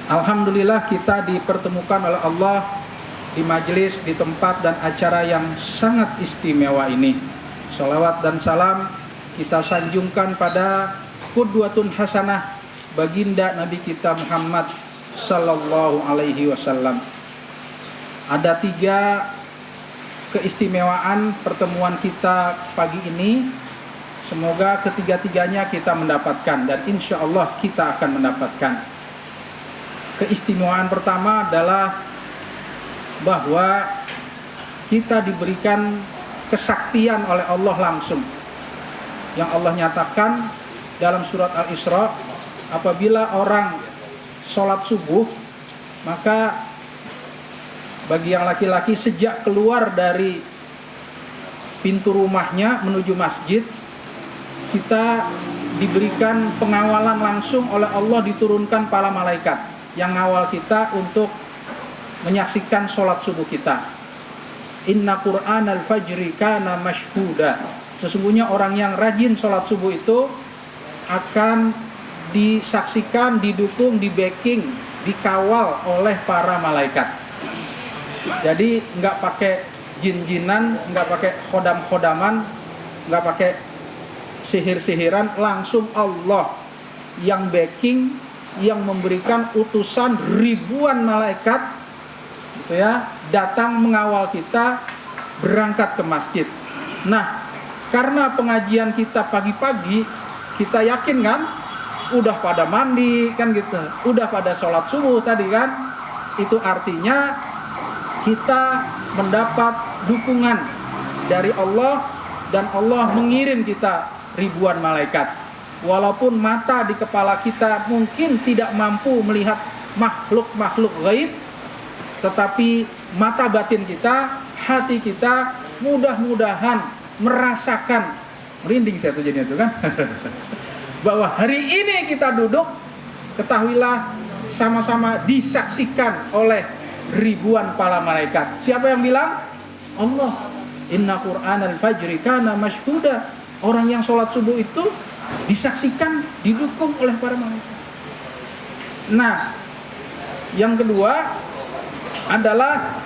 Alhamdulillah kita dipertemukan oleh Allah di majelis, di tempat dan acara yang sangat istimewa ini. Salawat dan salam kita sanjungkan pada qudwatun hasanah baginda Nabi kita Muhammad sallallahu alaihi wasallam. Ada 3 keistimewaan pertemuan kita pagi ini. Semoga ketiga-tiganya kita mendapatkan dan insya Allah kita akan mendapatkan. Keistimewaan pertama adalah bahwa kita diberikan kesaktian oleh Allah langsung. Yang Allah nyatakan dalam surat Al-Isra, apabila orang sholat subuh, maka bagi yang laki-laki sejak keluar dari pintu rumahnya menuju masjid, kita diberikan pengawalan langsung oleh Allah, diturunkan para malaikat yang ngawal kita untuk menyaksikan sholat subuh kita. Inna Qur'anal fajri kana mashhuda. Sesungguhnya orang yang rajin sholat subuh itu akan disaksikan, didukung, di-backing, dikawal oleh para malaikat. Jadi nggak pakai jin-jinan, nggak pakai khodam-khodaman, nggak pakai sihir-sihiran, langsung Allah yang backing, yang memberikan utusan ribuan malaikat gitu ya, datang mengawal kita berangkat ke masjid. Nah, karena pengajian kita pagi-pagi, kita yakin kan udah pada mandi kan gitu, udah pada sholat subuh tadi kan, itu artinya kita mendapat dukungan dari Allah dan Allah mengirim kita ribuan malaikat. Walaupun mata di kepala kita mungkin tidak mampu melihat makhluk-makhluk gaib, tetapi mata batin kita, hati kita mudah-mudahan merasakan, merinding saya tuh jadinya tuh kan bahwa hari ini kita duduk, ketahuilah sama-sama disaksikan oleh ribuan para malaikat. Siapa yang bilang? Allah. Inna Qur'anal fajri kana mashhuda. Orang yang sholat subuh itu disaksikan, didukung oleh para malaikat. Nah, yang kedua adalah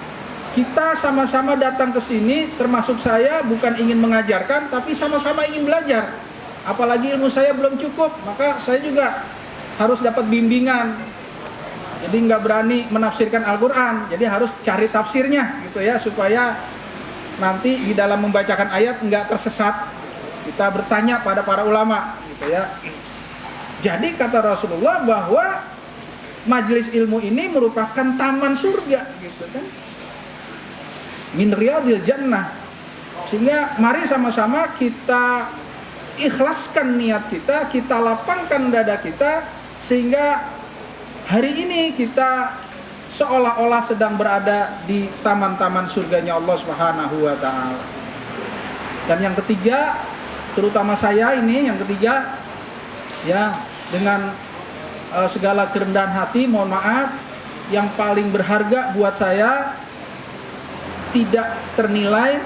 kita sama-sama datang ke sini, termasuk saya bukan ingin mengajarkan, tapi sama-sama ingin belajar. Apalagi ilmu saya belum cukup, maka saya juga harus dapat bimbingan. Jadi nggak berani menafsirkan Al-Quran, jadi harus cari tafsirnya gitu ya, supaya nanti di dalam membacakan ayat nggak tersesat. Kita bertanya pada para ulama gitu ya. Jadi kata Rasulullah bahwa majelis ilmu ini merupakan taman surga gitu kan, min riyadil jannah. Sehingga mari sama-sama kita ikhlaskan niat kita, kita lapangkan dada kita, sehingga hari ini kita seolah-olah sedang berada di taman-taman surganya Allah Subhanahu wa taala. Dan yang ketiga, terutama saya ini yang ketiga ya, dengan segala kerendahan hati mohon maaf, yang paling berharga buat saya tidak ternilai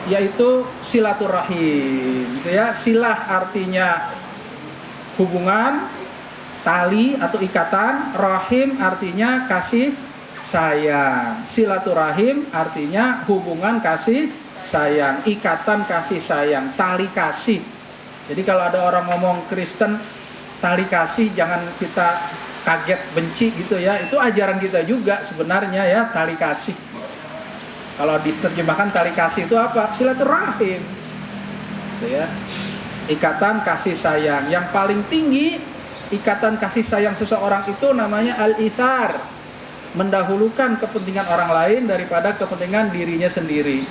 yaitu silaturahim gitu ya. Silah artinya hubungan, tali atau ikatan, rahim artinya kasih sayang. Silaturahim artinya hubungan kasih sayang, ikatan kasih sayang, tali kasih. Jadi kalau ada orang ngomong Kristen tali kasih, jangan kita kaget benci gitu ya. Itu ajaran kita juga sebenarnya ya, tali kasih. Kalau diterjemahkan tali kasih itu apa? Silaturahim. Gitu ya. Ikatan kasih sayang. Yang paling tinggi ikatan kasih sayang seseorang itu namanya al-ithar. Mendahulukan kepentingan orang lain daripada kepentingan dirinya sendiri.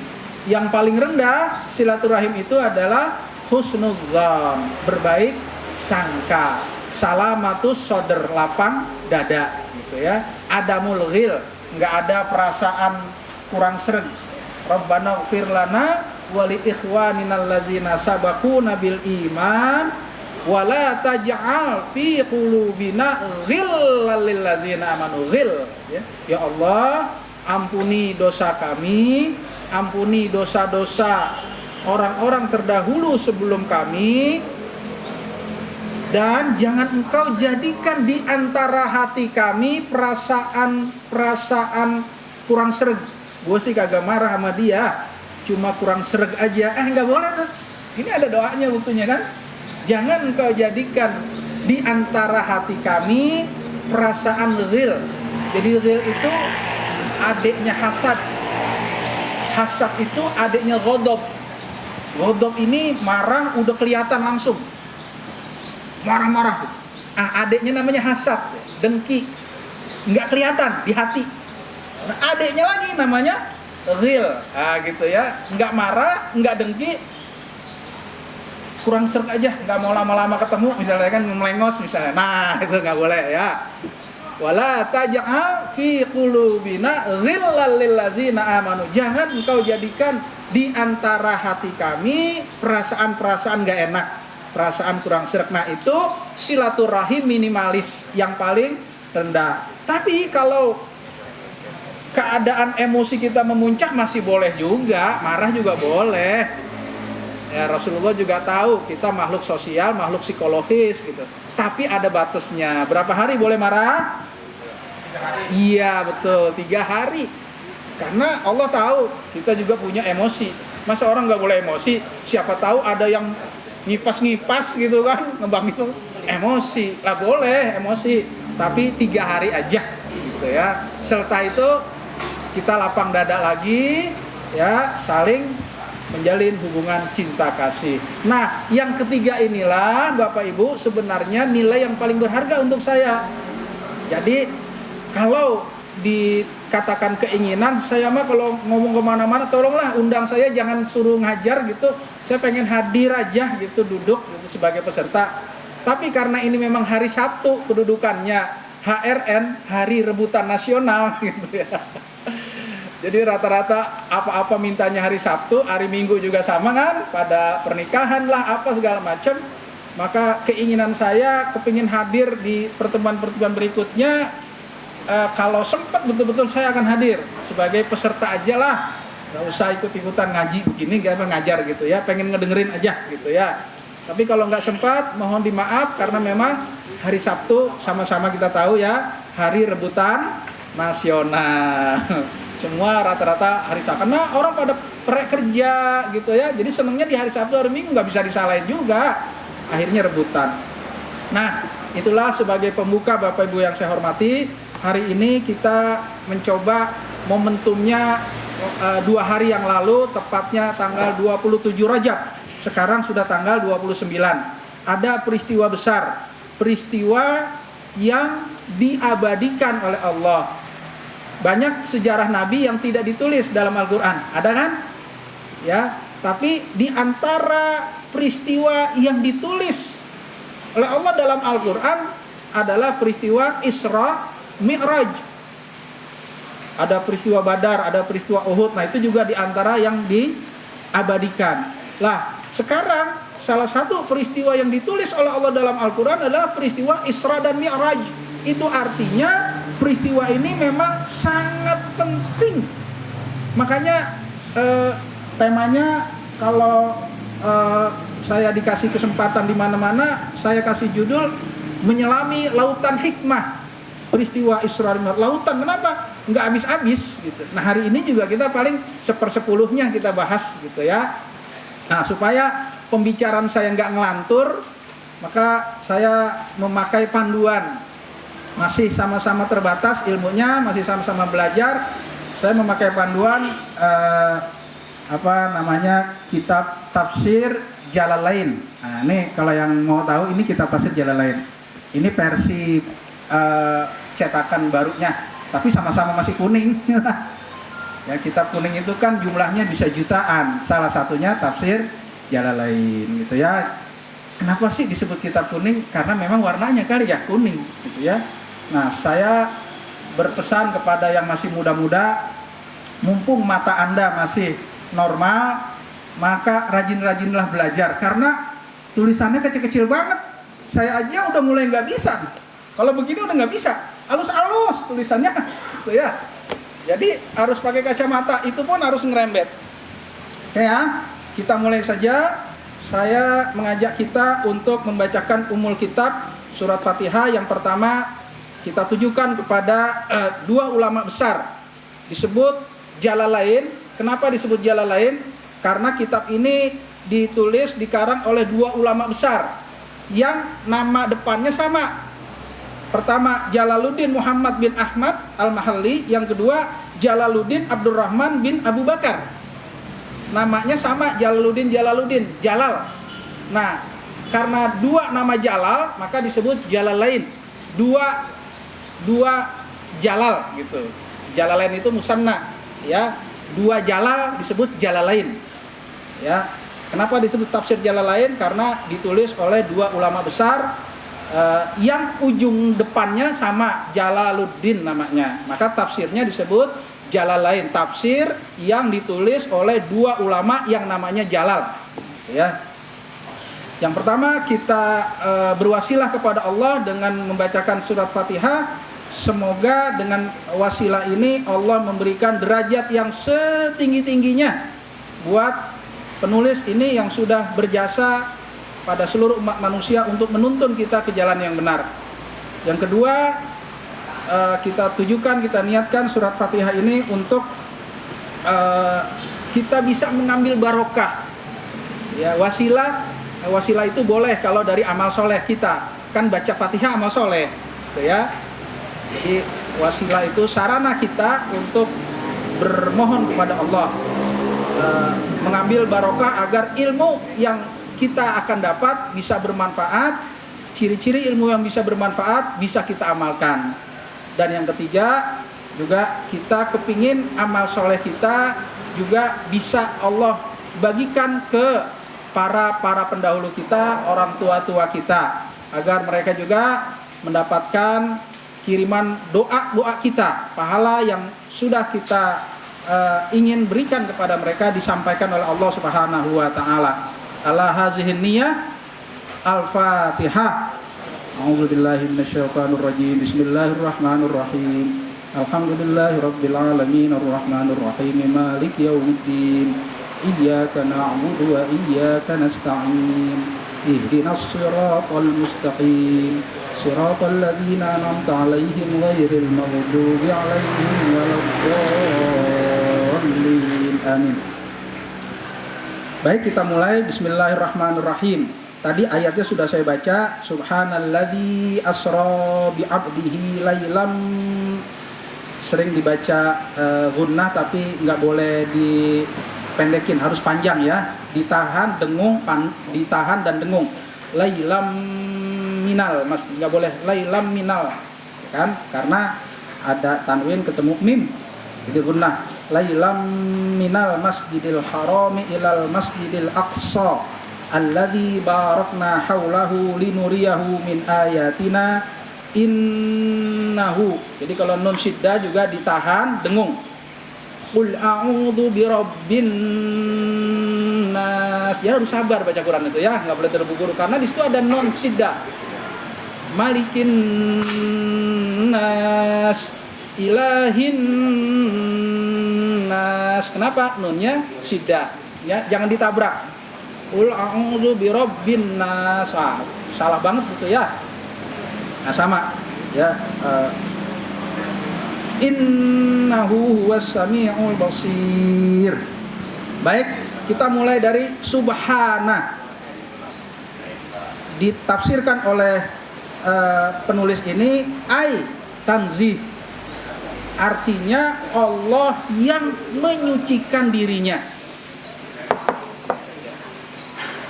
Yang paling rendah silaturahim itu adalah husnudzan, berbaik sangka, salamatus sodr, lapang dada gitu ya. Adamul ghil, nggak ada perasaan kurang sreg. Rabbana ighfir lana wa li ikhwaninal ladzina sabaquna bil iman wa la taj'al fi qulubina ghillal lil ladzina amanu ghil ya. Ya Allah, ampuni dosa kami, ampuni dosa-dosa orang-orang terdahulu sebelum kami, Dan jangan engkau jadikan di antara hati kami perasaan kurang sreg. Gue sih kagak marah sama dia, cuma kurang sreg aja. Nggak boleh tuh. Ini ada doanya buktinya kan. Jangan engkau jadikan di antara hati kami perasaan ghil. Jadi ghil itu adiknya hasad. Hasad itu adiknya ghodob. Ghodob ini marah udah kelihatan langsung. Marah-marah. Adiknya namanya hasad, dengki. Nggak kelihatan di hati. Nah, adiknya lagi namanya ghil. Gitu ya. Nggak marah, nggak dengki, kurang serg aja, nggak mau lama-lama ketemu misalnya kan, melengos misalnya. Nah, itu nggak boleh ya. Wala taj'al fi qulubina ghillal lil ladzina amanu. Jangan engkau jadikan di antara hati kami perasaan-perasaan nggak enak, perasaan kurang serg. Nah, itu silaturahim minimalis yang paling rendah. Tapi kalau keadaan emosi kita memuncak masih boleh juga, marah juga boleh. Ya, Rasulullah juga tahu kita makhluk sosial, makhluk psikologis gitu. Tapi ada batasnya. Berapa hari boleh marah? 3 hari. Iya betul, 3 hari. Karena Allah tahu kita juga punya emosi. Masa orang nggak boleh emosi? Siapa tahu ada yang ngipas-ngipas gitu kan, ngebangkit emosi. Lah boleh emosi, tapi 3 hari aja gitu ya. Setelah itu kita lapang dada lagi, ya saling menjalin hubungan cinta kasih. Nah, yang ketiga inilah Bapak Ibu sebenarnya nilai yang paling berharga untuk saya. Jadi kalau dikatakan keinginan, saya mah kalau ngomong kemana-mana tolonglah undang saya, jangan suruh ngajar gitu. Saya pengen hadir aja gitu, duduk gitu, sebagai peserta. Tapi karena ini memang hari Sabtu kedudukannya, HRN, Hari Rebutan Nasional gitu ya. Jadi rata-rata apa-apa mintanya hari Sabtu, hari Minggu juga sama kan, pada pernikahan lah, apa segala macam. Maka keinginan saya kepingin hadir di pertemuan-pertemuan berikutnya. Kalau sempat betul-betul saya akan hadir sebagai peserta aja lah, nggak usah ikut-ikutan ngaji begini, gak apa ngajar gitu ya, pengen ngedengerin aja gitu ya. Tapi kalau nggak sempat, mohon dimaaf karena memang hari Sabtu sama-sama kita tahu ya, Hari Rebutan Nasional. Semua rata-rata hari Sabtu, karena orang pada kerja gitu ya, jadi senengnya di hari Sabtu, hari Minggu nggak bisa disalahin juga, akhirnya rebutan. Nah, itulah sebagai pembuka Bapak Ibu yang saya hormati, hari ini kita mencoba momentumnya 2 hari yang lalu, tepatnya tanggal 27 Rajab, sekarang sudah tanggal 29. Ada peristiwa besar, peristiwa yang diabadikan oleh Allah. Banyak sejarah Nabi yang tidak ditulis dalam Al-Quran, ada kan? Ya, tapi di antara peristiwa yang ditulis oleh Allah dalam Al-Quran adalah peristiwa Isra Mi'raj. Ada peristiwa Badar, ada peristiwa Uhud. Nah, itu juga di antara yang diabadikan. Lah, sekarang salah satu peristiwa yang ditulis oleh Allah dalam Al-Quran adalah peristiwa Isra dan Mi'raj. Itu artinya peristiwa ini memang sangat penting. Makanya temanya kalau saya dikasih kesempatan di mana-mana, saya kasih judul menyelami lautan hikmah. Peristiwa Isra dan Mi'raj. Lautan kenapa? Nggak habis-habis gitu. Nah, hari ini juga kita paling 1/10 kita bahas gitu ya. Nah, supaya pembicaraan saya nggak ngelantur, maka saya memakai panduan. Masih sama-sama terbatas ilmunya, masih sama-sama belajar. Saya memakai panduan kitab tafsir Jalalain. Nah, ini kalau yang mau tahu, ini kitab tafsir Jalalain. Ini versi cetakan barunya, tapi sama-sama masih kuning. Ya, kitab kuning itu kan jumlahnya bisa jutaan. Salah satunya tafsir Jalalain gitu ya. Kenapa sih disebut kitab kuning? Karena memang warnanya kali ya kuning gitu ya. Nah, saya berpesan kepada yang masih muda-muda, mumpung mata Anda masih normal, maka rajin-rajinlah belajar. Karena tulisannya kecil-kecil banget. Saya aja udah mulai nggak bisa. Kalau begini udah nggak bisa. Halus-halus tulisannya, gitu ya. Jadi harus pakai kacamata. Itu pun harus ngerembet. Ya, kita mulai saja. saya mengajak kita untuk membacakan Ummul Kitab surat Fatihah. Yang pertama kita tujukan kepada dua ulama besar, disebut Jalalain. Kenapa disebut Jalalain? Karena kitab ini ditulis, dikarang oleh dua ulama besar yang nama depannya sama. Pertama Jalaluddin Muhammad bin Ahmad Al-Mahalli, yang kedua Jalaluddin Abdurrahman bin Abu Bakar. Namanya sama, Jalaluddin Jalal. Nah, karena dua nama Jalal maka disebut Jalalain. Dua Jalal gitu. Jalalain itu musanna, ya. Dua Jalal disebut Jalalain. Ya. Kenapa disebut tafsir Jalalain? Karena ditulis oleh dua ulama besar yang ujung depannya sama, Jalaluddin namanya. Maka tafsirnya disebut Jalalain, tafsir yang ditulis oleh dua ulama yang namanya Jalal. Ya. Yang pertama kita berwasilah kepada Allah dengan membacakan surat Fatihah. Semoga dengan wasilah ini Allah memberikan derajat yang setinggi-tingginya buat penulis ini yang sudah berjasa pada seluruh umat manusia untuk menuntun kita ke jalan yang benar. Yang kedua, kita tujukan, kita niatkan surat Fatihah ini untuk kita bisa mengambil barokah. Ya, wasilah itu boleh kalau dari amal soleh kita. Kan baca Fatihah amal soleh, gitu ya. Jadi wasilah itu sarana kita untuk bermohon kepada Allah, mengambil barokah agar ilmu yang kita akan dapat bisa bermanfaat. Ciri-ciri ilmu yang bisa bermanfaat bisa kita amalkan. Dan yang ketiga juga kita kepingin amal soleh kita juga bisa Allah bagikan ke para pendahulu kita, orang tua kita, agar mereka juga mendapatkan kiriman doa kita, pahala yang sudah kita ingin berikan kepada mereka disampaikan oleh Allah Subhanahu wa taala. Ala hazihin niyah. Al-Fatihah. A'udzubillahi minasyaitonir rajim. Bismillahirrahmanirrahim. Alhamdulillahirabbil alamin arrahmanir rahim maliki yaumiddin. Iyyaka na'budu wa iyyaka nasta'in. Ihdinas siratal mustaqim. Siratal ladzina an'amta 'alaihim ghairil maghdubi 'alaihim waladdallin. Amin. Baik, kita mulai. Bismillahirrahmanirrahim. Tadi ayatnya sudah saya baca. Subhanalladzi asra bi 'abdihi lailam. Sering dibaca gunnah tapi nggak boleh dipendekin, harus panjang ya. Ditahan dan dengung. Lailam minal, Mas, nggak boleh lailam minal, kan? Karena ada tanwin ketemu mim. Jadi gunnah. Lailam minal masjidil harami ilal masjidil aqsa alladzi barakna haulahu linuriyahu min ayatina innahu. Jadi kalau nun syiddah juga ditahan dengung. Qul a'udzu birabbin nas. Ya harus sabar baca Quran itu ya, nggak boleh terburu-buru karena di situ ada nun syiddah. Malikin nas, ilahin nas. Kenapa? Nunnya syiddah. Ya, jangan ditabrak. Qul a'udzu birabbin nas. Salah banget gitu ya. Nah, sama ya. Innahu huwas samiul basir. Baik, kita mulai dari subhana. Ditafsirkan oleh penulis ini tanzih. Artinya Allah yang menyucikan dirinya.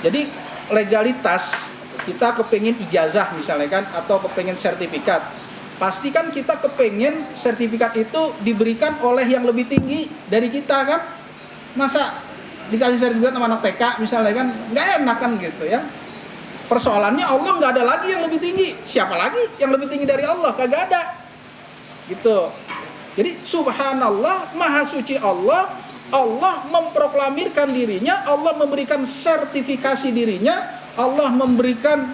Jadi legalitas, kita kepengen ijazah misalnya kan, atau kepengen sertifikat, pasti kan kita kepengen sertifikat itu diberikan oleh yang lebih tinggi dari kita kan. Masa dikasih sertifikat sama anak TK misalnya kan, nggak enak kan gitu ya. Persoalannya Allah nggak ada lagi yang lebih tinggi. Siapa lagi yang lebih tinggi dari Allah? Kagak ada gitu. Jadi subhanallah, maha suci Allah. Allah memproklamirkan dirinya, Allah memberikan sertifikasi dirinya, Allah memberikan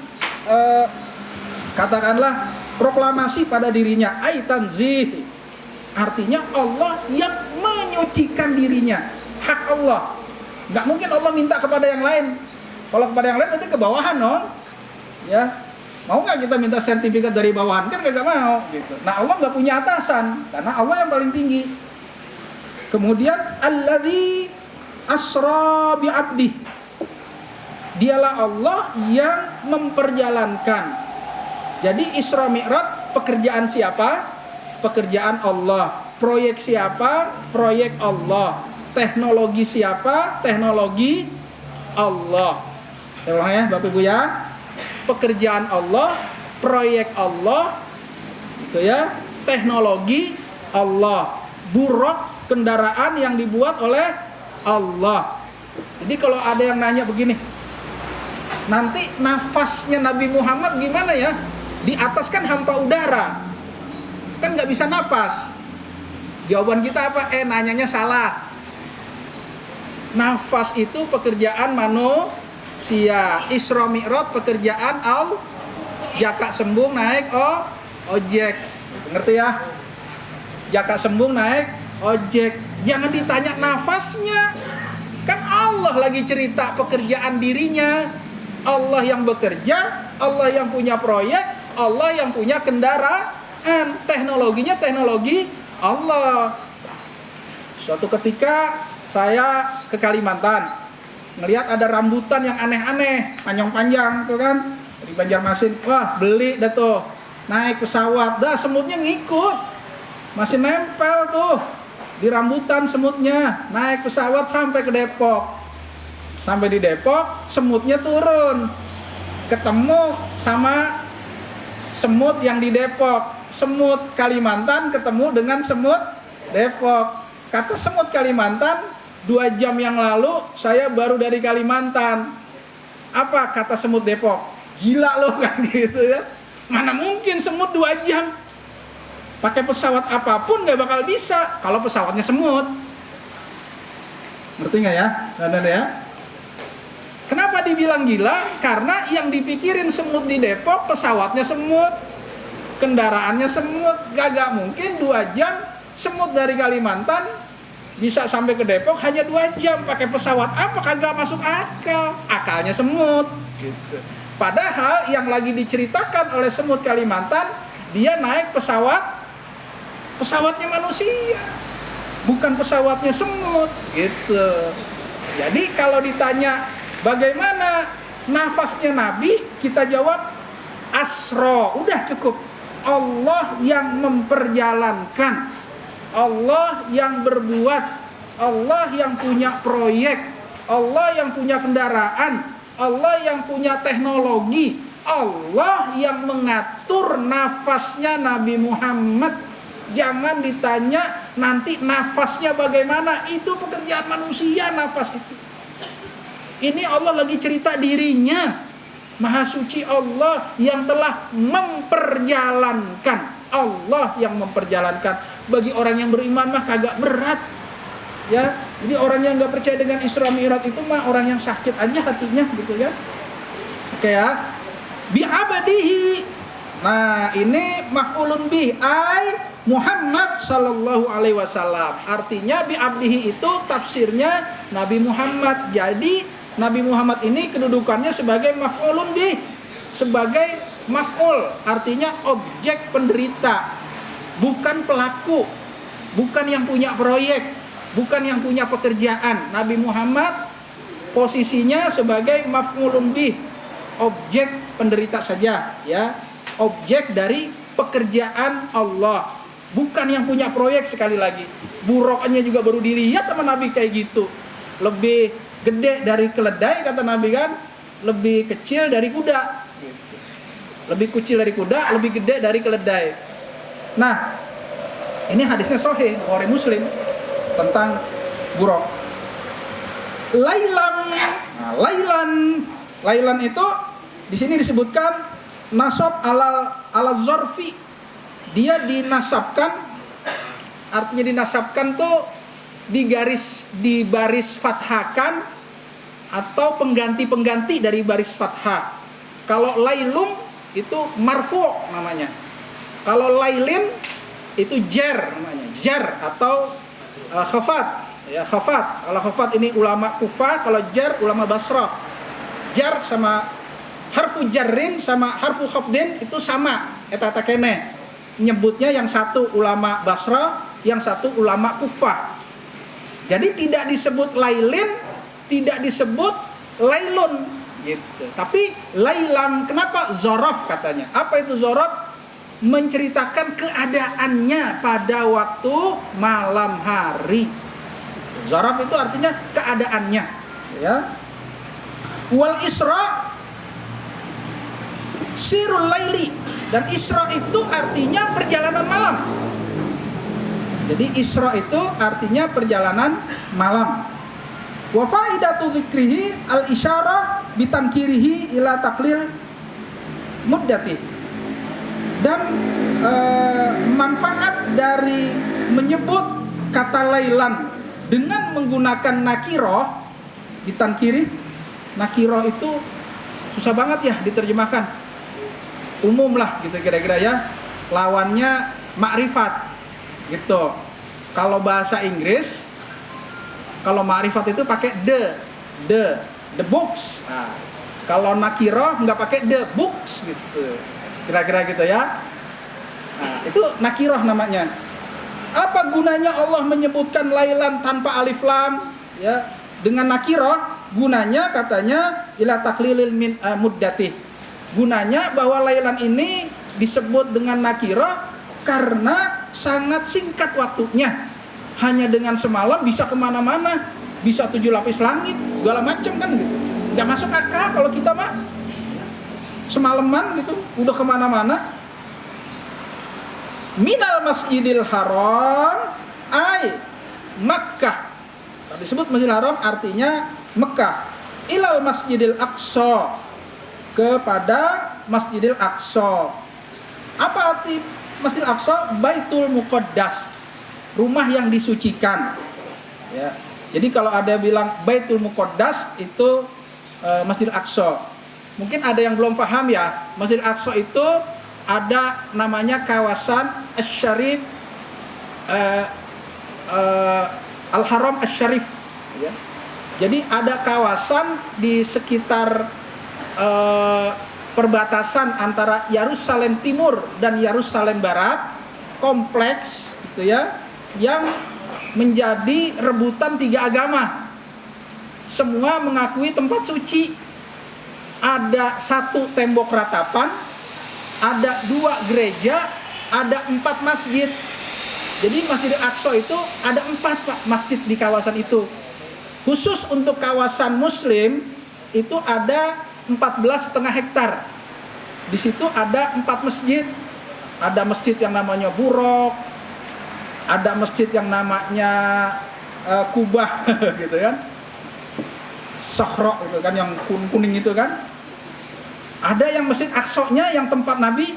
katakanlah proklamasi pada dirinya. Tanzih, artinya Allah yang menyucikan dirinya, hak Allah. Gak mungkin Allah minta kepada yang lain. Kalau kepada yang lain berarti ke bawahan dong. Ya. Mau nggak kita minta sertifikat dari bawahan? Kan kagak mau gitu. Nah, Allah nggak punya atasan karena Allah yang paling tinggi. Kemudian alladzi asra bi 'abdi. Dialah Allah yang memperjalankan. Jadi Isra Mi'raj pekerjaan siapa? Pekerjaan Allah. Proyek siapa? Proyek Allah. Teknologi siapa? Teknologi Allah. Tolong ya Bapak Ibu ya. Pekerjaan Allah, proyek Allah, gitu ya, teknologi Allah, buruk kendaraan yang dibuat oleh Allah. Jadi kalau ada yang nanya begini, nanti nafasnya Nabi Muhammad gimana ya? Di atas kan hampa udara, kan nggak bisa napas. Jawaban kita apa? Nanyanya salah. Nafas itu pekerjaan manusia. Isra Mi'raj pekerjaan jaka sembung naik ojek. Ngerti ya? Jaka sembung naik ojek. Jangan ditanya nafasnya. Kan Allah lagi cerita pekerjaan dirinya. Allah yang bekerja, Allah yang punya proyek, Allah yang punya kendaraan. Teknologinya teknologi Allah. Suatu ketika saya ke Kalimantan, ngelihat ada rambutan yang aneh-aneh, panjang-panjang tuh kan, di Banjarmasin. Wah, beli dah tuh. Naik pesawat, dah semutnya ngikut. Masih nempel tuh di rambutan semutnya. Naik pesawat sampai ke Depok. Sampai di Depok, semutnya turun. Ketemu sama semut yang di Depok. Semut Kalimantan ketemu dengan semut Depok. Kata semut Kalimantan, 2 jam yang lalu saya baru dari Kalimantan. Apa kata semut Depok? Gila loh kan gitu ya. Mana mungkin semut 2 jam. Pakai pesawat apapun gak bakal bisa kalau pesawatnya semut. Ngerti gak ya? Nanda ya? Kenapa dibilang gila? Karena yang dipikirin semut di Depok, pesawatnya semut, kendaraannya semut. Gak mungkin 2 jam semut dari Kalimantan bisa sampai ke Depok hanya 2 jam. Pakai pesawat apa? Kagak masuk akal. Akalnya semut gitu. Padahal yang lagi diceritakan oleh semut Kalimantan, dia naik pesawatnya manusia, bukan pesawatnya semut gitu. Jadi kalau ditanya bagaimana nafasnya Nabi, kita jawab asra. Udah cukup. Allah yang memperjalankan, Allah yang berbuat, Allah yang punya proyek, Allah yang punya kendaraan, Allah yang punya teknologi, Allah yang mengatur nafasnya Nabi Muhammad. Jangan ditanya nanti nafasnya bagaimana, itu pekerjaan manusia nafas itu. Ini Allah lagi cerita dirinya. Maha suci Allah yang telah memperjalankan. Allah yang memperjalankan. Bagi orang yang beriman mah kagak berat. Ya, jadi orang yang nggak percaya dengan Isra Mi'raj itu mah orang yang sakit aja hatinya gitu ya. Oke ya. Bi abadihi. Nah, ini maf'ulun bih ai Muhammad sallallahu alaihi wasallam. Artinya bi abdihi itu tafsirnya Nabi Muhammad. Jadi Nabi Muhammad ini kedudukannya sebagai maf'ulun bih, sebagai maf'ul, artinya objek penderita. Bukan pelaku, bukan yang punya proyek, bukan yang punya pekerjaan. Nabi Muhammad posisinya sebagai maf'ulun bih, objek penderita saja, ya, objek dari pekerjaan Allah, bukan yang punya proyek. Sekali lagi, buruknya juga baru dilihat sama Nabi kayak gitu. Lebih gede dari keledai kata Nabi kan, lebih kecil dari kuda. Lebih kecil dari kuda, lebih gede dari keledai. Nah, ini hadisnya sahih Bukhari Muslim tentang buruk. Lailan. Nah, lailan itu di sini disebutkan nasab ala zarfi. Dia dinasabkan, artinya dinasabkan tuh di baris fathakan atau pengganti dari baris fathah. Kalau lailum itu marfu namanya. Kalau lailin itu jar namanya, jar atau khafat. Ya, khafat. Kalau khafat ini ulama Kufah, kalau jar ulama Basrah. jar sama harfu jarrin sama harfu khafdin itu sama eta kene. Nyebutnya yang satu ulama Basra, yang satu ulama Kufah. Jadi tidak disebut lailin, tidak disebut lailun gitu. Tapi lailan, kenapa? Zorof katanya. Apa itu zorof? Menceritakan keadaannya pada waktu malam hari. Zorof itu artinya keadaannya, ya. Wal Isra sirul laili, dan Isra itu artinya perjalanan malam. Jadi Isra itu artinya perjalanan malam. Wa faidatu dzikrihi al isyarah bitankirihi ila taklil muddati. Dan manfaat dari menyebut kata lailan dengan menggunakan nakiroh ditankiri. Nakiroh itu susah banget ya diterjemahkan, umum lah gitu kira-kira ya. Lawannya makrifat gitu. Kalau bahasa Inggris, kalau makrifat itu pakai the books. Nah, kalau nakiroh nggak pakai the books gitu. Kira-kira gitu ya. Nah, itu nakiroh namanya. Apa gunanya Allah menyebutkan lailan tanpa alif lam? Ya, dengan nakiroh, gunanya katanya ila taklilil muddati. Gunanya bahwa lailan ini disebut dengan nakiroh karena sangat singkat waktunya. Hanya dengan semalam bisa kemana-mana, bisa 7 lapis langit, segala macam kan gitu. Nggak masuk akal kalau kita mah semalaman gitu udah kemana-mana. Minal masjidil haram ay Makkah. Tadi disebut masjidil haram artinya Mekah. Ilal masjidil aqsa, kepada masjidil aqsa. Apa arti masjidil aqsa? Baitul muqaddas, rumah yang disucikan, ya. Jadi kalau ada bilang Baitul Muqaddas itu Masjidil Aqsa. Mungkin ada yang belum paham ya. Masjidil Aqsa itu ada namanya kawasan Asy-Syarif Al-Haram Asy-Syarif, ya. Jadi ada kawasan di sekitar perbatasan antara Yerusalem Timur dan Yerusalem Barat, kompleks gitu ya, yang menjadi rebutan 3 agama. Semua mengakui tempat suci. Ada 1 tembok ratapan, ada 2 gereja, ada 4 masjid. Jadi Masjidil Aqsa itu ada 4 Pak masjid di kawasan itu. Khusus untuk kawasan Muslim itu ada 14,5 hektar. Di situ ada 4 masjid. Ada masjid yang namanya Buraq, ada masjid yang namanya Kubah gitu kan, Sokhro itu kan yang kuning itu kan. Ada yang masjid Aqsa-nya yang tempat Nabi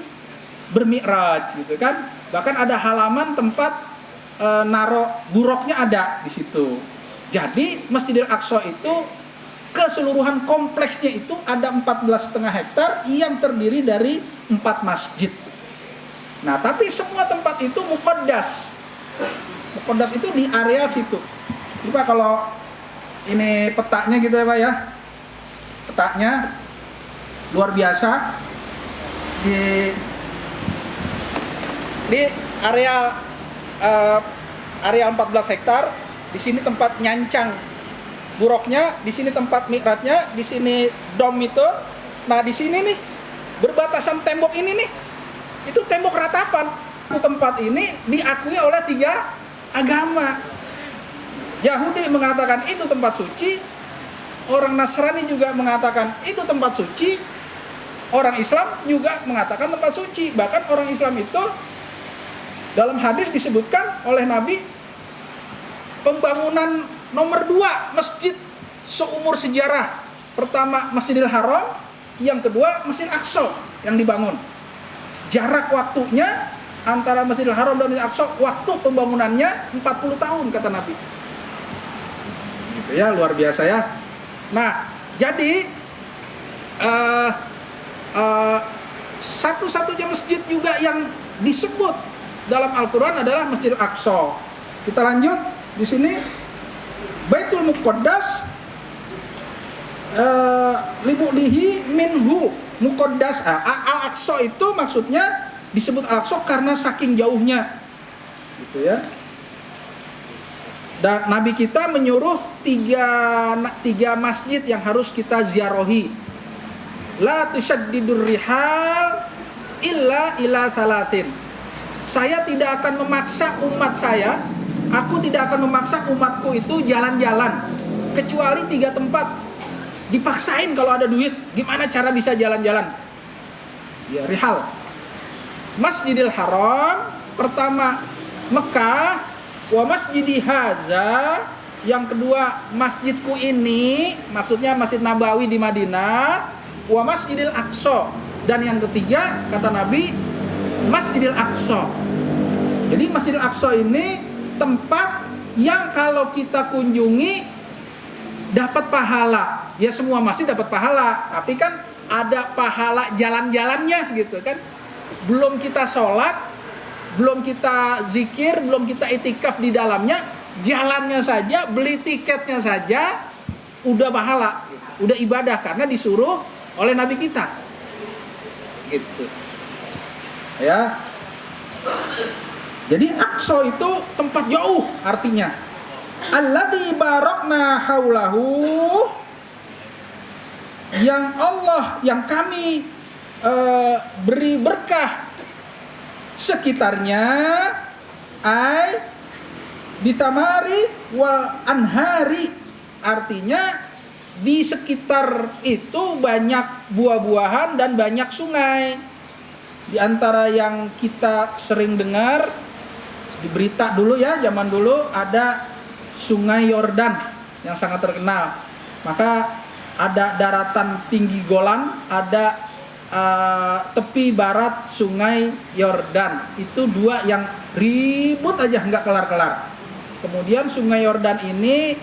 bermi'raj gitu kan. Bahkan ada halaman tempat naro buruknya ada di situ. Jadi Masjidil Aqsa itu keseluruhan kompleksnya itu ada 14,5 hektar yang terdiri dari 4 masjid. Nah, tapi semua tempat itu muqaddas. Muqaddas itu di area situ. Coba kalau ini petanya gitu ya Pak ya. Petanya luar biasa. Di area 14 hektar, di sini tempat nyancang buruknya, di sini tempat mi'rajnya, di sini dom itu. Nah, di sini nih berbatasan tembok ini nih, itu tembok ratapan. Tempat ini diakui oleh 3 agama. Yahudi mengatakan itu tempat suci, orang Nasrani juga mengatakan itu tempat suci, orang Islam juga mengatakan tempat suci. Bahkan orang Islam itu dalam hadis disebutkan oleh Nabi, pembangunan nomor 2 masjid seumur sejarah. Pertama Masjidil Haram, yang kedua Masjidil Aqsa yang dibangun. Jarak waktunya antara Masjidil Haram dan Masjidil Aqsa, waktu pembangunannya 40 tahun kata Nabi. Gitu ya, luar biasa ya. Nah, jadi satu-satunya masjid juga yang disebut dalam Al-Quran adalah Masjidil Aqsa. Kita lanjut di sini. Baitul Muqaddas libudihi minhu muqaddas. Al-Aqsa itu maksudnya disebut Al-Aqsa karena saking jauhnya, gitu ya. Dan Nabi kita menyuruh tiga masjid yang harus kita ziarahi. La tusyaddidur rihal illa ila talatin. Saya tidak akan memaksa umat saya, aku tidak akan memaksa umatku itu jalan-jalan kecuali 3 tempat. Dipaksain kalau ada duit, gimana cara bisa jalan-jalan? Ya, rihal. Masjidil Haram, pertama Mekah, wa masjidi haza, yang kedua masjidku ini, maksudnya Masjid Nabawi di Madinah, wa masjidil Aqsa, dan yang ketiga kata Nabi Masjidil Aqsa. Jadi Masjidil Aqsa ini tempat yang kalau kita kunjungi dapat pahala. Ya semua masjid dapat pahala, tapi kan ada pahala jalan-jalannya gitu kan. Belum kita sholat, belum kita zikir, belum kita itikaf di dalamnya, jalannya saja, beli tiketnya saja udah pahala, udah ibadah karena disuruh oleh Nabi kita. Gitu. Ya. Jadi Aqsa itu tempat jauh artinya. Alladzi barakna haulahu, yang kami beri berkah sekitarnya, ai bitamari wal anhari, artinya di sekitar itu banyak buah-buahan dan banyak sungai. Di antara yang kita sering dengar di berita dulu ya, zaman dulu ada Sungai Yordan yang sangat terkenal. Maka ada daratan tinggi Golan, ada tepi barat Sungai Yordan. Itu dua yang ribut aja nggak kelar-kelar. Kemudian Sungai Yordan ini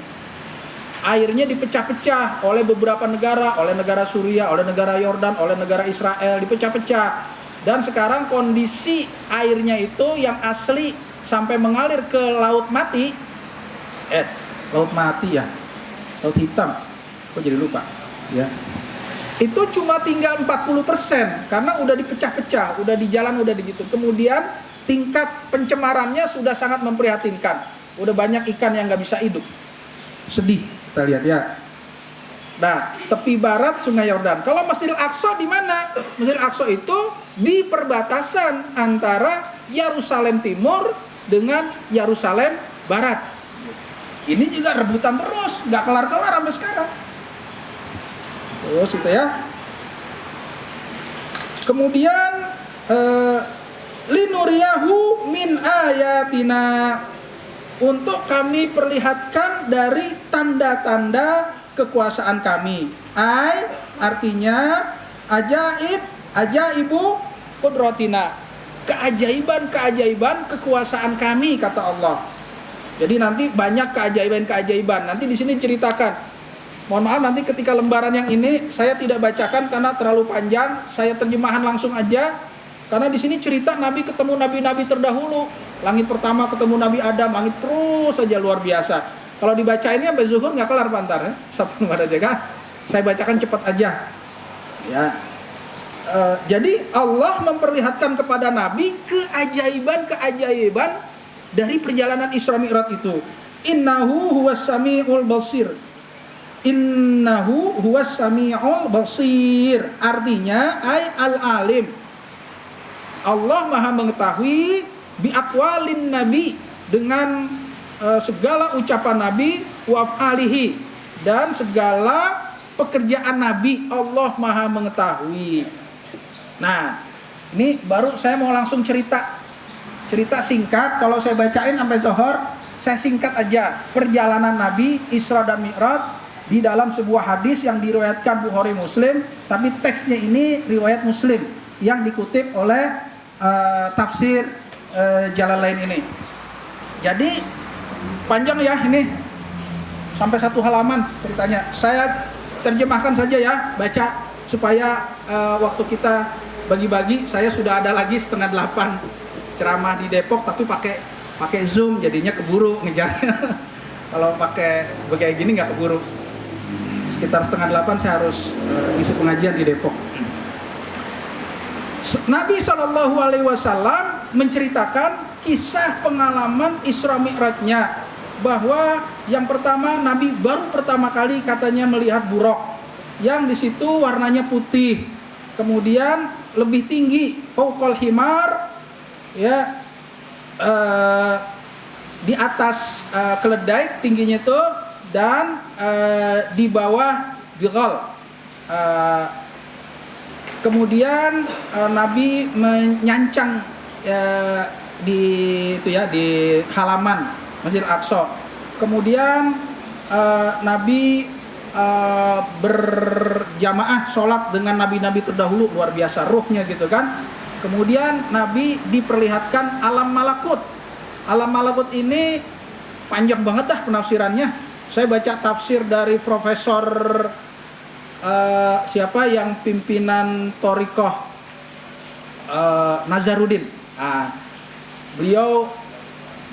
airnya dipecah-pecah oleh beberapa negara, oleh negara Suriah, oleh negara Yordan, oleh negara Israel, dipecah-pecah. Dan sekarang kondisi airnya itu yang asli sampai mengalir ke Laut Mati. Laut Mati ya, Laut Hitam. Kok jadi lupa? Ya. Itu cuma tinggal 40% karena udah dipecah-pecah, udah di jalan, udah gitu. Kemudian tingkat pencemarannya sudah sangat memprihatinkan. Udah banyak ikan yang nggak bisa hidup. Sedih kita lihat ya. Nah, tepi barat Sungai Yordan. Kalau Masjidil Aqsa di mana? Masjidil Aqsa itu di perbatasan antara Yerusalem Timur dengan Yerusalem Barat. Ini juga rebutan terus, nggak kelar-kelar sampai sekarang. Terus itu ya. Kemudian linuriyahu min ayatina, untuk kami perlihatkan dari tanda-tanda kekuasaan kami. Artinya ajaibu qudratina, keajaiban kekuasaan kami, kata Allah. Jadi nanti banyak keajaiban. Nanti di sini ceritakan. Mohon maaf nanti ketika lembaran yang ini saya tidak bacakan karena terlalu panjang. Saya terjemahan langsung aja. Karena di sini cerita Nabi ketemu nabi-nabi terdahulu. Langit pertama ketemu Nabi Adam, langit terus saja luar biasa. Kalau dibacainnya sampai zuhur nggak kelar pantar ya. Satu lembar aja kan. Saya bacakan cepat aja. Ya. Jadi Allah memperlihatkan kepada Nabi keajaiban dari perjalanan Isra Mi'raj itu. Innahu huwas sami'ul basir. Innahu huwas sami'ul basir. Artinya al-alim. Allah Maha mengetahui bi aqwalin nabi, dengan segala ucapan Nabi, wa af'alihi, dan segala pekerjaan Nabi. Allah Maha mengetahui. Nah, ini baru saya mau langsung cerita singkat. Kalau saya bacain sampai zuhur, saya singkat aja perjalanan Nabi Isra dan Mi'raj di dalam sebuah hadis yang diriwayatkan Bukhari Muslim, tapi teksnya ini riwayat Muslim yang dikutip oleh tafsir Jalalain ini. Jadi panjang ya ini, sampai 1 halaman ceritanya. Saya terjemahkan saja ya, baca supaya waktu kita bagi-bagi. Saya sudah ada lagi 7:30 ceramah di Depok, tapi pakai Zoom, jadinya keburu ngejarnya. Kalau pakai kayak gini nggak keburu. sekitar 7:30 saya harus ngisi pengajian di Depok. Nabi SAW menceritakan kisah pengalaman Isra Mi'rajnya, bahwa yang pertama Nabi baru pertama kali katanya melihat buraq yang di situ warnanya putih, kemudian lebih tinggi, fauqal himar, ya, di atas keledai tingginya itu, dan di bawah bighal. Kemudian Nabi menyancang di halaman Masjidil Aqsa. Kemudian Nabi berjamaah sholat dengan nabi-nabi terdahulu, luar biasa ruhnya gitu kan. Kemudian Nabi diperlihatkan alam malakut. Alam malakut ini panjang banget dah penafsirannya. Saya baca tafsir dari Profesor siapa yang pimpinan Thariqah, Nazaruddin. Beliau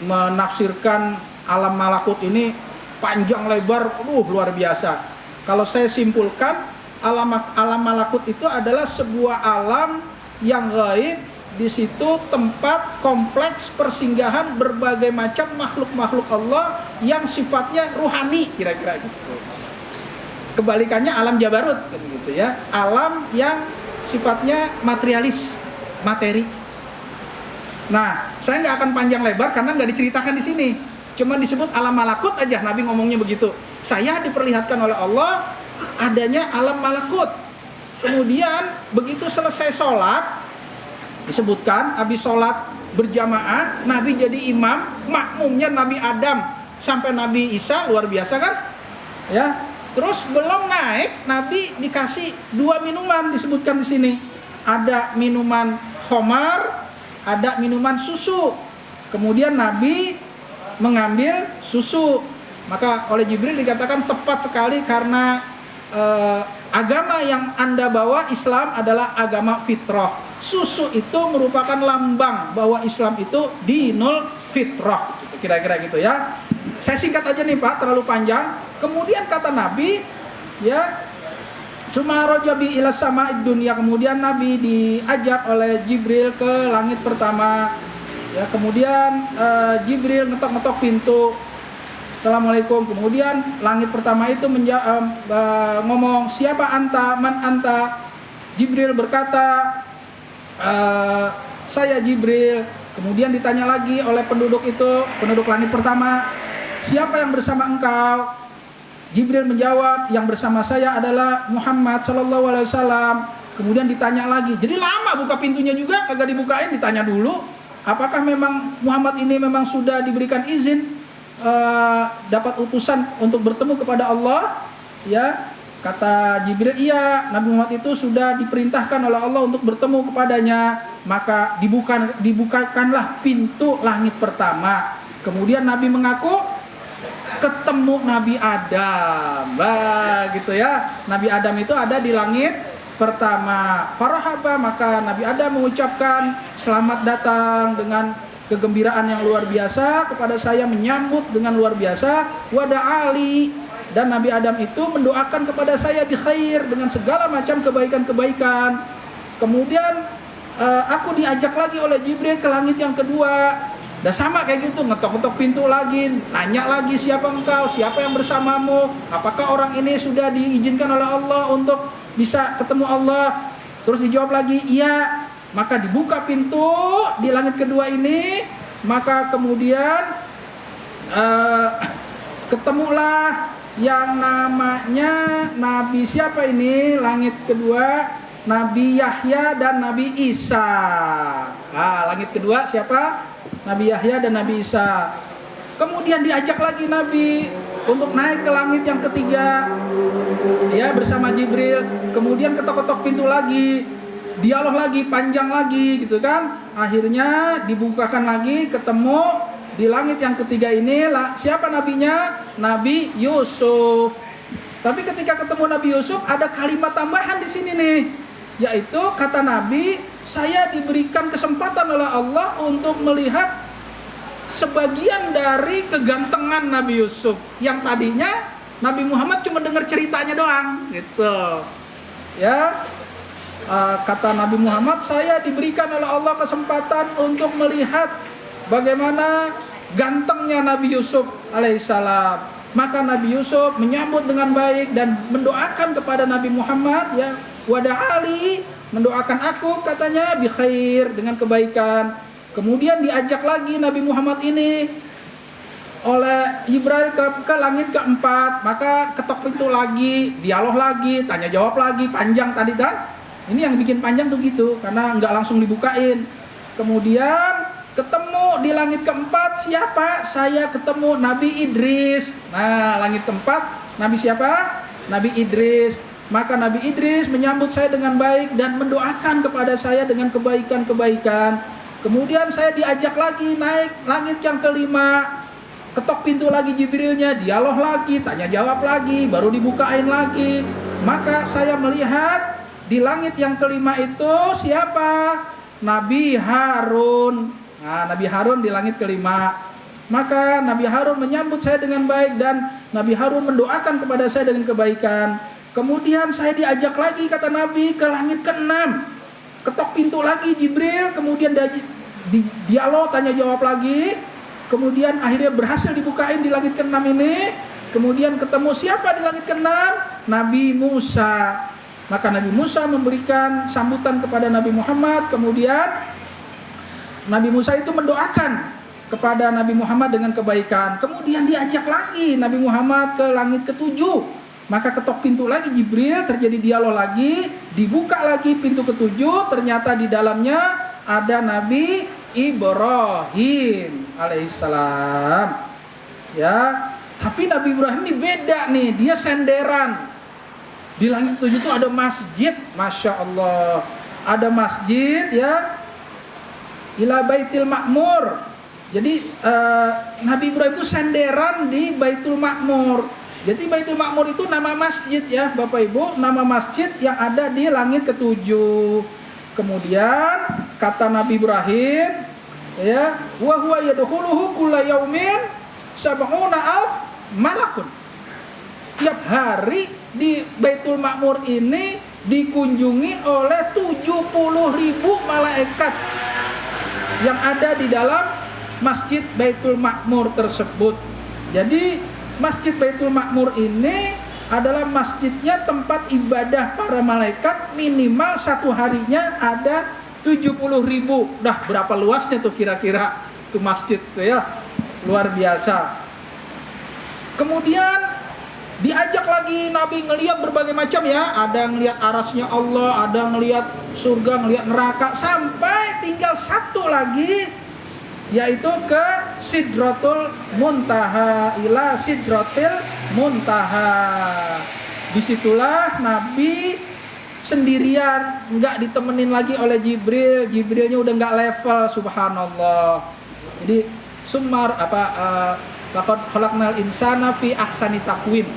menafsirkan alam malakut ini panjang lebar, luar biasa. Kalau saya simpulkan, alam malakut itu adalah sebuah alam yang gaib. Di situ tempat kompleks persinggahan berbagai macam makhluk-makhluk Allah yang sifatnya ruhani, kira-kira gitu. Kebalikannya alam jabarut gitu ya, alam yang sifatnya materialis, materi. Nah, saya nggak akan panjang lebar karena nggak diceritakan di sini. Cuma disebut alam malakut aja, Nabi ngomongnya begitu. Saya diperlihatkan oleh Allah adanya alam malakut. Kemudian begitu selesai sholat, disebutkan habis sholat berjamaah, Nabi jadi imam, makmumnya Nabi Adam sampai Nabi Isa, luar biasa kan? Ya. Terus belum naik, Nabi dikasih 2 minuman disebutkan di sini. Ada minuman khamar, ada minuman susu. Kemudian Nabi mengambil susu. Maka oleh Jibril dikatakan tepat sekali karena agama yang Anda bawa, Islam, adalah agama fitrah. Susu itu merupakan lambang bahwa Islam itu dinul fitrah. Kira-kira gitu ya. Saya singkat aja nih Pak, terlalu panjang. Kemudian kata Nabi, ya, Sumaraja bi ila sama'id dunya. Kemudian Nabi diajak oleh Jibril ke langit pertama. Ya, kemudian Jibril ngetok-ngetok pintu. Assalamualaikum. Kemudian langit pertama itu ngomong, siapa anta, man anta? Jibril berkata, saya Jibril. Kemudian ditanya lagi oleh penduduk langit pertama, siapa yang bersama engkau? Jibril menjawab, yang bersama saya adalah Muhammad sallallahu alaihi wasallam. Kemudian ditanya lagi, jadi lama buka pintunya juga, kagak dibukain, ditanya dulu, apakah memang Muhammad ini memang sudah diberikan izin dapat utusan untuk bertemu kepada Allah? Ya, kata Jibril, iya, Nabi Muhammad itu sudah diperintahkan oleh Allah untuk bertemu kepadanya. Maka dibukakanlah pintu langit pertama. Kemudian Nabi mengaku ketemu Nabi Adam. Gitu ya. Nabi Adam itu ada di langit pertama. Farahaba, maka Nabi Adam mengucapkan selamat datang dengan kegembiraan yang luar biasa kepada saya, menyambut dengan luar biasa. Wada Ali, dan Nabi Adam itu mendoakan kepada saya bi khair, dengan segala macam kebaikan-kebaikan. Kemudian aku diajak lagi oleh Jibril ke langit yang kedua. Dan sama kayak gitu, ngetok-ngetok pintu lagi, nanya lagi, siapa engkau, siapa yang bersamamu, apakah orang ini sudah diizinkan oleh Allah untuk bisa ketemu Allah? Terus dijawab lagi, iya. Maka dibuka pintu di langit kedua ini. Maka kemudian ketemulah yang namanya Nabi siapa ini? Langit kedua, Nabi Yahya dan Nabi Isa. Langit kedua siapa? Nabi Yahya dan Nabi Isa. Kemudian diajak lagi Nabi untuk naik ke langit yang ketiga, ya, bersama Jibril. Kemudian ketok-ketok pintu lagi, dialog lagi, panjang lagi gitu kan. Akhirnya dibukakan lagi, ketemu di langit yang ketiga ini siapa nabinya? Nabi Yusuf. Tapi ketika ketemu Nabi Yusuf ada kalimat tambahan di sini nih, yaitu kata Nabi, saya diberikan kesempatan oleh Allah untuk melihat sebagian dari kegantengan Nabi Yusuf yang tadinya Nabi Muhammad cuma dengar ceritanya doang, gitu. Ya, kata Nabi Muhammad, saya diberikan oleh Allah kesempatan untuk melihat bagaimana gantengnya Nabi Yusuf alaihissalam. Maka Nabi Yusuf menyambut dengan baik dan mendoakan kepada Nabi Muhammad, ya, wada'ali, mendoakan aku, katanya, bi khair, dengan kebaikan. Kemudian diajak lagi Nabi Muhammad ini oleh Jibril ke langit keempat, maka ketok pintu lagi, dialog lagi, tanya jawab lagi, panjang tadi kan. Ini yang bikin panjang tuh gitu, karena nggak langsung dibukain. Kemudian ketemu di langit keempat, siapa? Saya ketemu Nabi Idris. Nah, langit keempat, Nabi siapa? Nabi Idris. Maka Nabi Idris menyambut saya dengan baik dan mendoakan kepada saya dengan kebaikan-kebaikan. Kemudian saya diajak lagi naik langit yang kelima. Ketok pintu lagi Jibrilnya, dialog lagi, tanya jawab lagi, baru dibukain lagi. Maka saya melihat di langit yang kelima itu siapa? Nabi Harun. Nah, Nabi Harun di langit kelima. Maka Nabi Harun menyambut saya dengan baik dan Nabi Harun mendoakan kepada saya dengan kebaikan. Kemudian saya diajak lagi, kata Nabi, ke langit keenam. Ketok pintu lagi Jibril, kemudian dialog, tanya jawab lagi. Kemudian akhirnya berhasil dibukain di langit keenam ini. Kemudian ketemu siapa di langit keenam? Nabi Musa. Maka Nabi Musa memberikan sambutan kepada Nabi Muhammad. Kemudian Nabi Musa itu mendoakan kepada Nabi Muhammad dengan kebaikan. Kemudian diajak lagi Nabi Muhammad ke langit ketujuh. Maka ketok pintu lagi Jibril, terjadi dialog lagi, dibuka lagi pintu ketujuh. Ternyata di dalamnya ada Nabi Ibrahim alaihissalam. Ya, tapi Nabi Ibrahim ini beda nih, dia senderan. Di langit ketujuh itu ada masjid, masya Allah, ada masjid, ya. Ila Baitul Ma'mur. Jadi Nabi Ibrahim itu senderan di Baitul Ma'mur. Jadi Baitul Ma'mur itu nama masjid, ya Bapak Ibu, nama masjid yang ada di langit ketujuh. Kemudian kata Nabi Ibrahim, ya, wa huwa yadkhuluhu kulla yaumin sab'una alf malakun. Tiap hari di Baitul Ma'mur ini dikunjungi oleh 70.000 malaikat yang ada di dalam Masjid Baitul Ma'mur tersebut. Jadi Masjid Baitul Ma'mur ini adalah masjidnya tempat ibadah para malaikat, minimal satu harinya ada 70.000. Dah berapa luasnya tuh kira-kira tuh masjid tuh, ya, luar biasa. Kemudian diajak lagi Nabi ngelihat berbagai macam, ya, ada ngelihat arasnya Allah, ada ngelihat surga, ngelihat neraka, sampai tinggal satu lagi, yaitu ke Sidratul Muntaha, ila Sidratil Muntaha. Disitulah Nabi sendirian, nggak ditemenin lagi oleh Jibril. Jibrilnya udah nggak level, subhanallah. Jadi sumar laqad khalaqnal insana fi ahsani taqwim.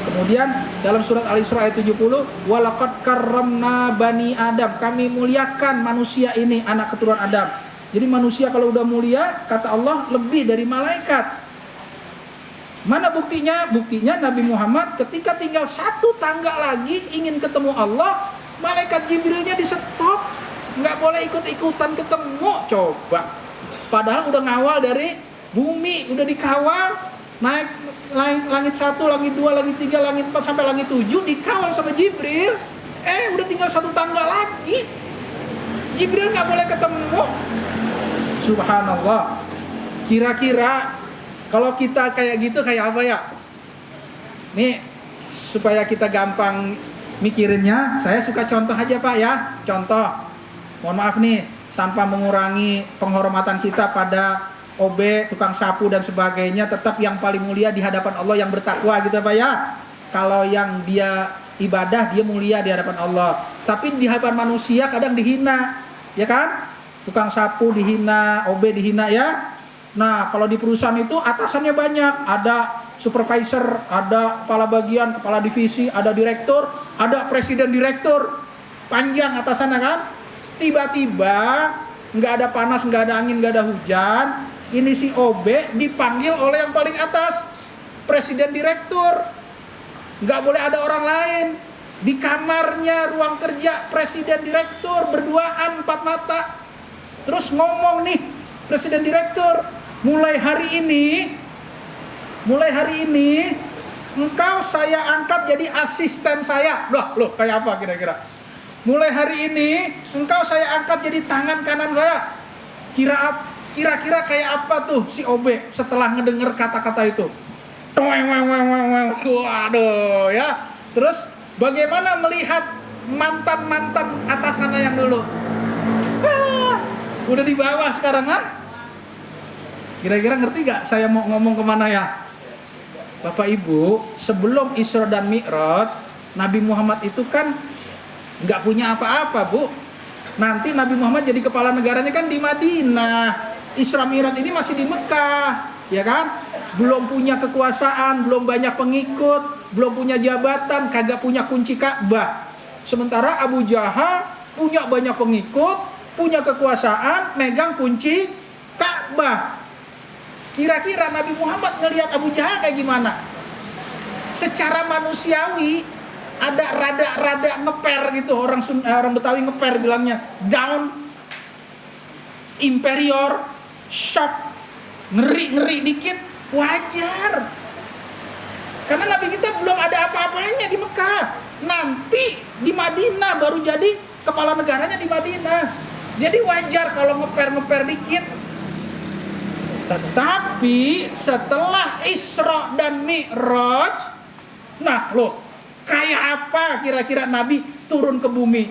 Kemudian dalam surat Al-Isra ayat 70, walaqad karramna bani Adam, kami muliakan manusia ini, anak keturunan Adam. Jadi manusia kalau udah mulia, kata Allah, lebih dari malaikat. Mana buktinya? Buktinya Nabi Muhammad ketika tinggal satu tangga lagi ingin ketemu Allah, malaikat Jibrilnya di stop, nggak boleh ikut-ikutan ketemu. Coba, padahal udah ngawal dari bumi, udah dikawal, naik langit 1, langit 2, langit 3, langit 4 sampai langit 7 dikawal sama Jibril. Udah tinggal satu tangga lagi, Jibril nggak boleh ketemu. Subhanallah. Kira-kira kalau kita kayak gitu kayak apa, ya? Nih, supaya kita gampang mikirinnya, saya suka contoh aja, Pak, ya. Contoh, mohon maaf nih, tanpa mengurangi penghormatan kita pada OB, tukang sapu dan sebagainya, tetap yang paling mulia di hadapan Allah yang bertakwa gitu, Pak, ya. Kalau yang dia ibadah, dia mulia di hadapan Allah. Tapi di hadapan manusia kadang dihina, ya kan? Tukang sapu dihina, OB dihina, ya. Nah, kalau di perusahaan itu atasannya banyak, ada supervisor, ada kepala bagian, kepala divisi, ada direktur, ada presiden direktur, panjang atasannya kan. Tiba-tiba nggak ada panas, nggak ada angin, nggak ada hujan, ini si OB dipanggil oleh yang paling atas. presiden direktur, nggak boleh ada orang lain. Di kamarnya, ruang kerja presiden direktur berduaan 4 mata. Terus ngomong nih presiden direktur, mulai hari ini engkau saya angkat jadi asisten saya. Loh kayak apa kira-kira? Mulai hari ini engkau saya angkat jadi tangan kanan saya. Kira-kira kayak apa tuh si OB setelah ngedenger kata-kata itu? Waduh ya. Terus bagaimana melihat mantan-mantan atasannya yang dulu? Udah di bawah sekarang kan? Kira-kira ngerti gak saya mau ngomong kemana ya? Bapak Ibu, sebelum Isra dan Mi'raj, Nabi Muhammad itu kan gak punya apa-apa, Bu. Nanti Nabi Muhammad jadi kepala negaranya kan di Madinah. Isra Mi'raj ini masih di Mekah, ya kan? Belum punya kekuasaan, belum banyak pengikut, belum punya jabatan, kagak punya kunci Ka'bah. Sementara Abu Jahal punya banyak pengikut, punya kekuasaan, megang kunci Ka'bah. Kira-kira Nabi Muhammad ngelihat Abu Jahal kayak gimana? Secara manusiawi ada rada ngeper gitu, orang Betawi ngeper bilangnya, down, inferior, shock, ngeri dikit, wajar. Karena Nabi kita belum ada apa-apanya di Mekah. Nanti di Madinah baru jadi kepala negaranya di Madinah. Jadi wajar kalau ngeper dikit. Tetapi setelah Isra dan Mi'raj, nah loh, kayak apa kira-kira Nabi turun ke bumi?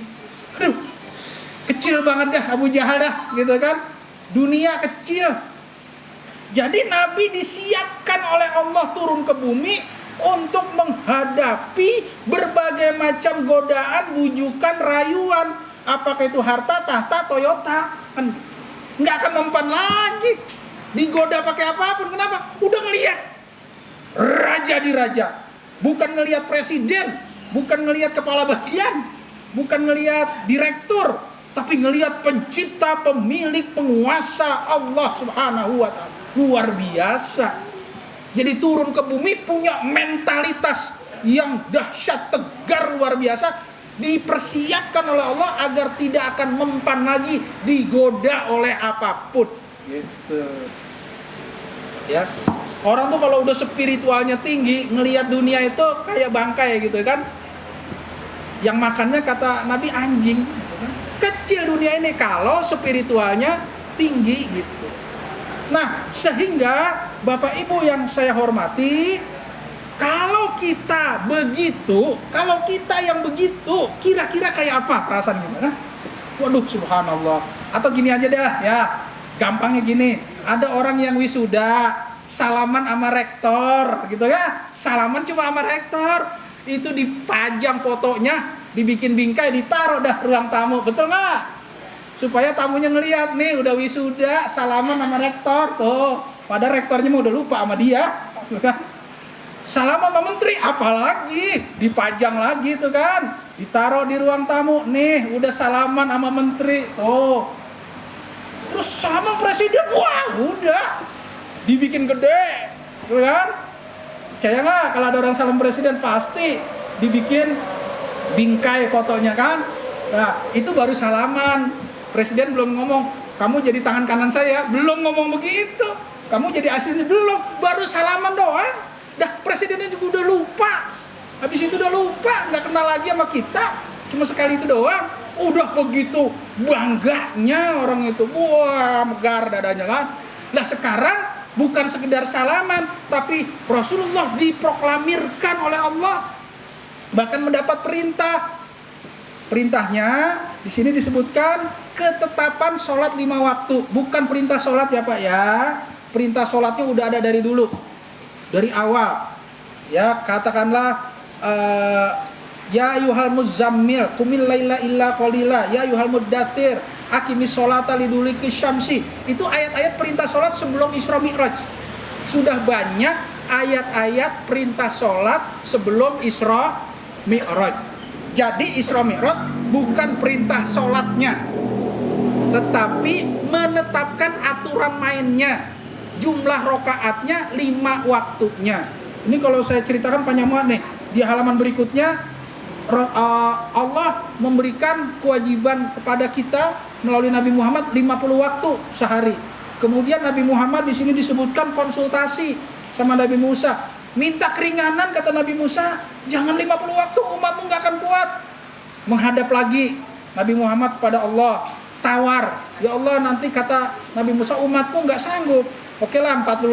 Aduh, kecil banget dah Abu Jahal dah, gitu kan? Dunia kecil. Jadi Nabi disiapkan oleh Allah turun ke bumi untuk menghadapi berbagai macam godaan, bujukan, rayuan. Apakah itu harta, tahta, Toyota? Kan nggak akan mempan lagi. Digoda pakai apapun, kenapa? Udah ngelihat raja di raja, bukan ngelihat presiden, bukan ngelihat kepala bagian, bukan ngelihat direktur, tapi ngelihat pencipta, pemilik, penguasa Allah Subhanahu wa Ta'ala. Luar biasa. Jadi turun ke bumi punya mentalitas yang dahsyat, tegar, luar biasa, dipersiapkan oleh Allah agar tidak akan mempan lagi digoda oleh apapun. Gitu. Ya, orang tuh kalau udah spiritualnya tinggi, ngelihat dunia itu kayak bangkai gitu kan. Yang makannya kata Nabi anjing, gitu kan. Kecil dunia ini kalau spiritualnya tinggi gitu. Nah, sehingga Bapak Ibu yang saya hormati, kalau kita yang begitu, kira-kira kayak apa perasaan gimana? Waduh, subhanallah. Atau gini aja dah, ya. Gampangnya gini, ada orang yang wisuda, salaman sama rektor, gitu ya. Salaman cuma sama rektor, itu dipajang fotonya, dibikin bingkai, ditaruh dah ruang tamu, betul nggak? Supaya tamunya ngelihat nih, udah wisuda, salaman sama rektor, tuh. Padahal rektornya mah udah lupa sama dia, gitu kan? Salaman sama menteri, apalagi dipajang lagi, tuh kan? Ditaruh di ruang tamu, nih, udah salaman sama menteri, tuh. Terus sama presiden, wah udah dibikin gede, kan? Percaya nggak kalau ada orang salam presiden pasti dibikin bingkai fotonya kan? Nah itu baru salaman. Presiden belum ngomong, kamu jadi tangan kanan saya, belum ngomong begitu. Kamu jadi asisten belum, baru salaman doang. Dah presidennya juga udah lupa. Habis itu udah lupa, nggak kenal lagi sama kita. Cuma sekali itu doang. Udah begitu bangganya orang itu, wah megar dadanya kan. Nah sekarang bukan sekedar salaman, tapi Rasulullah diproklamirkan oleh Allah, bahkan mendapat perintahnya di sini disebutkan ketetapan sholat 5 waktu, bukan perintah sholat ya Pak ya. Perintah sholatnya udah ada dari dulu, dari awal ya. Katakanlah ya ayyuhal muzammil qumil laila illa qalila, ya ayyuhal muddatsir aqimis sholata liduluki syamsi. Itu ayat-ayat perintah sholat sebelum Isra Mi'raj. Sudah banyak ayat-ayat perintah sholat sebelum Isra Mi'raj. Jadi Isra Mi'raj bukan perintah sholatnya, tetapi menetapkan aturan mainnya, jumlah rokaatnya, 5 waktunya. Ini kalau saya ceritakan panjang banget nih. Di halaman berikutnya Allah memberikan kewajiban kepada kita melalui Nabi Muhammad 50 waktu sehari. Kemudian Nabi Muhammad di sini disebutkan konsultasi sama Nabi Musa. Minta keringanan, kata Nabi Musa, jangan 50 waktu, umatmu gak akan kuat. Menghadap lagi Nabi Muhammad pada Allah, tawar, ya Allah, nanti kata Nabi Musa, umatku gak sanggup. Oke lah 45.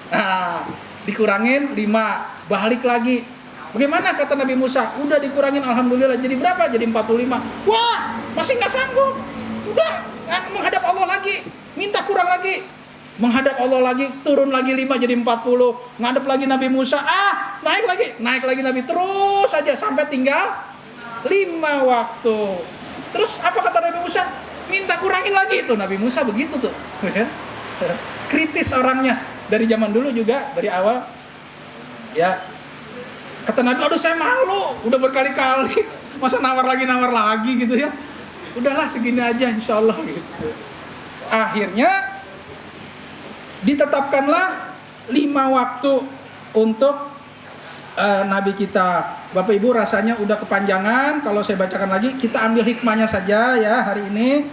Nah, dikurangin 5, balik lagi. Bagaimana kata Nabi Musa? Udah dikurangin, alhamdulillah, jadi berapa? Jadi 45. Wah, masih gak sanggup. Udah, menghadap Allah lagi, minta kurang lagi. Menghadap Allah lagi, turun lagi 5 jadi 40. Ngadep lagi Nabi Musa, naik lagi Nabi, terus saja sampai tinggal 5 waktu. Terus apa kata Nabi Musa? Minta kurangin lagi. Tuh Nabi Musa begitu tuh. Kritis orangnya. Dari zaman dulu juga, dari awal. Ya. Kata Nabi, aduh saya malu, udah berkali-kali. Masa nawar lagi gitu ya. Udahlah segini aja insyaallah gitu. Akhirnya ditetapkanlah 5 waktu untuk Nabi kita. Bapak Ibu rasanya udah kepanjangan, kalau saya bacakan lagi, kita ambil hikmahnya saja ya hari ini.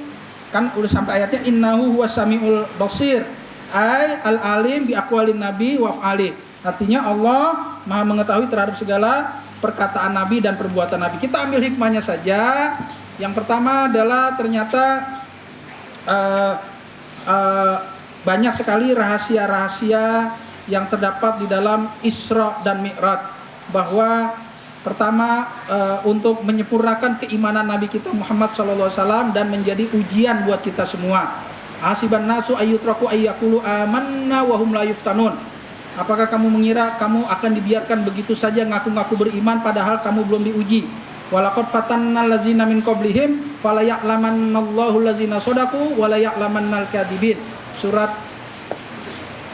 Kan udah sampai ayatnya innahu huwas samiul basir. Ai al-alim bi aqwalin nabi wa af'ali. Artinya Allah Maha mengetahui terhadap segala perkataan Nabi dan perbuatan Nabi. Kita ambil hikmahnya saja. Yang pertama adalah ternyata banyak sekali rahasia-rahasia yang terdapat di dalam Isra dan Mi'raj. Bahwa pertama untuk menyempurnakan keimanan Nabi kita Muhammad SAW dan menjadi ujian buat kita semua. Hasiban nasu ayyutraku ayyakulu amanna wa hum la yuftanun. Apakah kamu mengira kamu akan dibiarkan begitu saja ngaku-ngaku beriman padahal kamu belum diuji? Walaqad fatannal ladzina min qablihim fala ya'lamannallahu allazina shadaqu wa la ya'lamannal kadhibin. Surat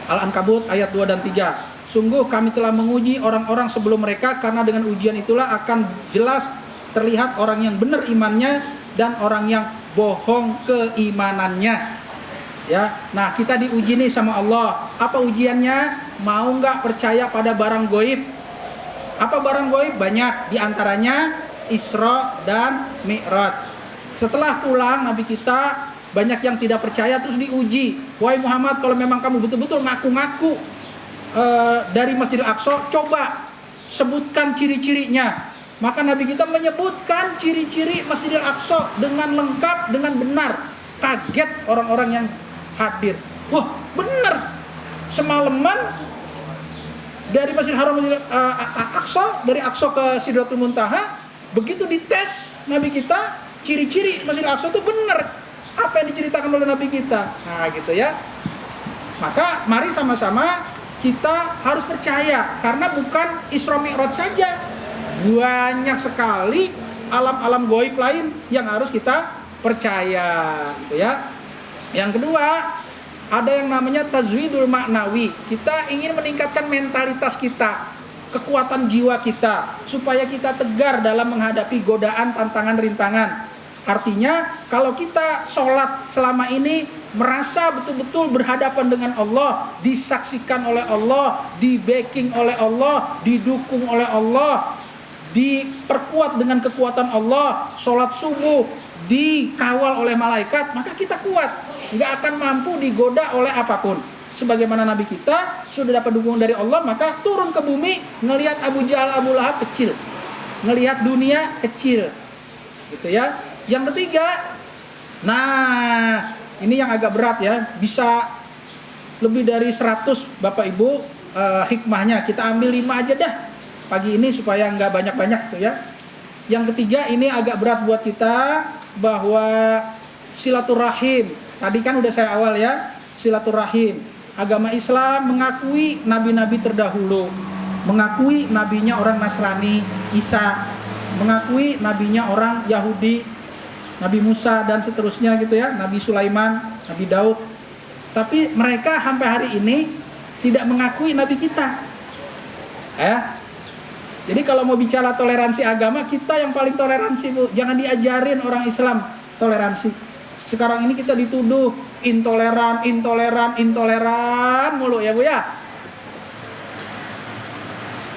Al-Ankabut ayat 2 dan 3. Sungguh kami telah menguji orang-orang sebelum mereka, karena dengan ujian itulah akan jelas terlihat orang yang benar imannya dan orang yang bohong keimanannya. Ya, nah kita diuji nih sama Allah. Apa ujiannya? Mau nggak percaya pada barang goib? Apa barang goib? Banyak, diantaranya Isra dan Mi'raj. Setelah pulang Nabi kita banyak yang tidak percaya, terus diuji. Wahai Muhammad, kalau memang kamu betul-betul ngaku-ngaku dari Masjidil Aqsa, coba sebutkan ciri-cirinya. Maka Nabi kita menyebutkan ciri-ciri Masjidil Aqsa dengan lengkap, dengan benar. Kaget orang-orang yang hadir. Wah, benar. Semalaman dari Masjidil Haram Aqsa, dari Aqsa ke Sidratul Muntaha, begitu dites Nabi kita, ciri-ciri Masjidil Aqsa itu benar. Apa yang diceritakan oleh Nabi kita. Nah gitu ya. Maka mari sama-sama kita harus percaya. Karena bukan Isra Mi'raj saja, banyak sekali alam-alam gaib lain yang harus kita percaya gitu ya. Yang kedua, ada yang namanya tazwidul maknawi. Kita ingin meningkatkan mentalitas kita, kekuatan jiwa kita, supaya kita tegar dalam menghadapi godaan, tantangan, rintangan. Artinya kalau kita sholat selama ini merasa betul-betul berhadapan dengan Allah, disaksikan oleh Allah, di backing oleh Allah, didukung oleh Allah, diperkuat dengan kekuatan Allah, sholat subuh dikawal oleh malaikat, maka kita kuat, nggak akan mampu digoda oleh apapun. Sebagaimana Nabi kita sudah dapat dukungan dari Allah, maka turun ke bumi, ngelihat Abu Jahal, Abu Lahab kecil, ngelihat dunia kecil, gitu ya. Yang ketiga, nah ini yang agak berat ya, bisa lebih dari 100 Bapak Ibu hikmahnya. Kita ambil 5 aja dah pagi ini supaya nggak banyak-banyak tuh ya. Yang ketiga ini agak berat buat kita, bahwa silaturahim. Tadi kan udah saya awal ya, silaturahim. Agama Islam mengakui nabi-nabi terdahulu, mengakui nabinya orang Nasrani, Isa, mengakui nabinya orang Yahudi, Nabi Musa dan seterusnya gitu ya, Nabi Sulaiman, Nabi Daud. Tapi mereka sampai hari ini tidak mengakui Nabi kita. Jadi kalau mau bicara toleransi agama, kita yang paling toleransi, Bu. Jangan diajarin orang Islam toleransi. Sekarang ini kita dituduh intoleran mulu ya, Bu ya.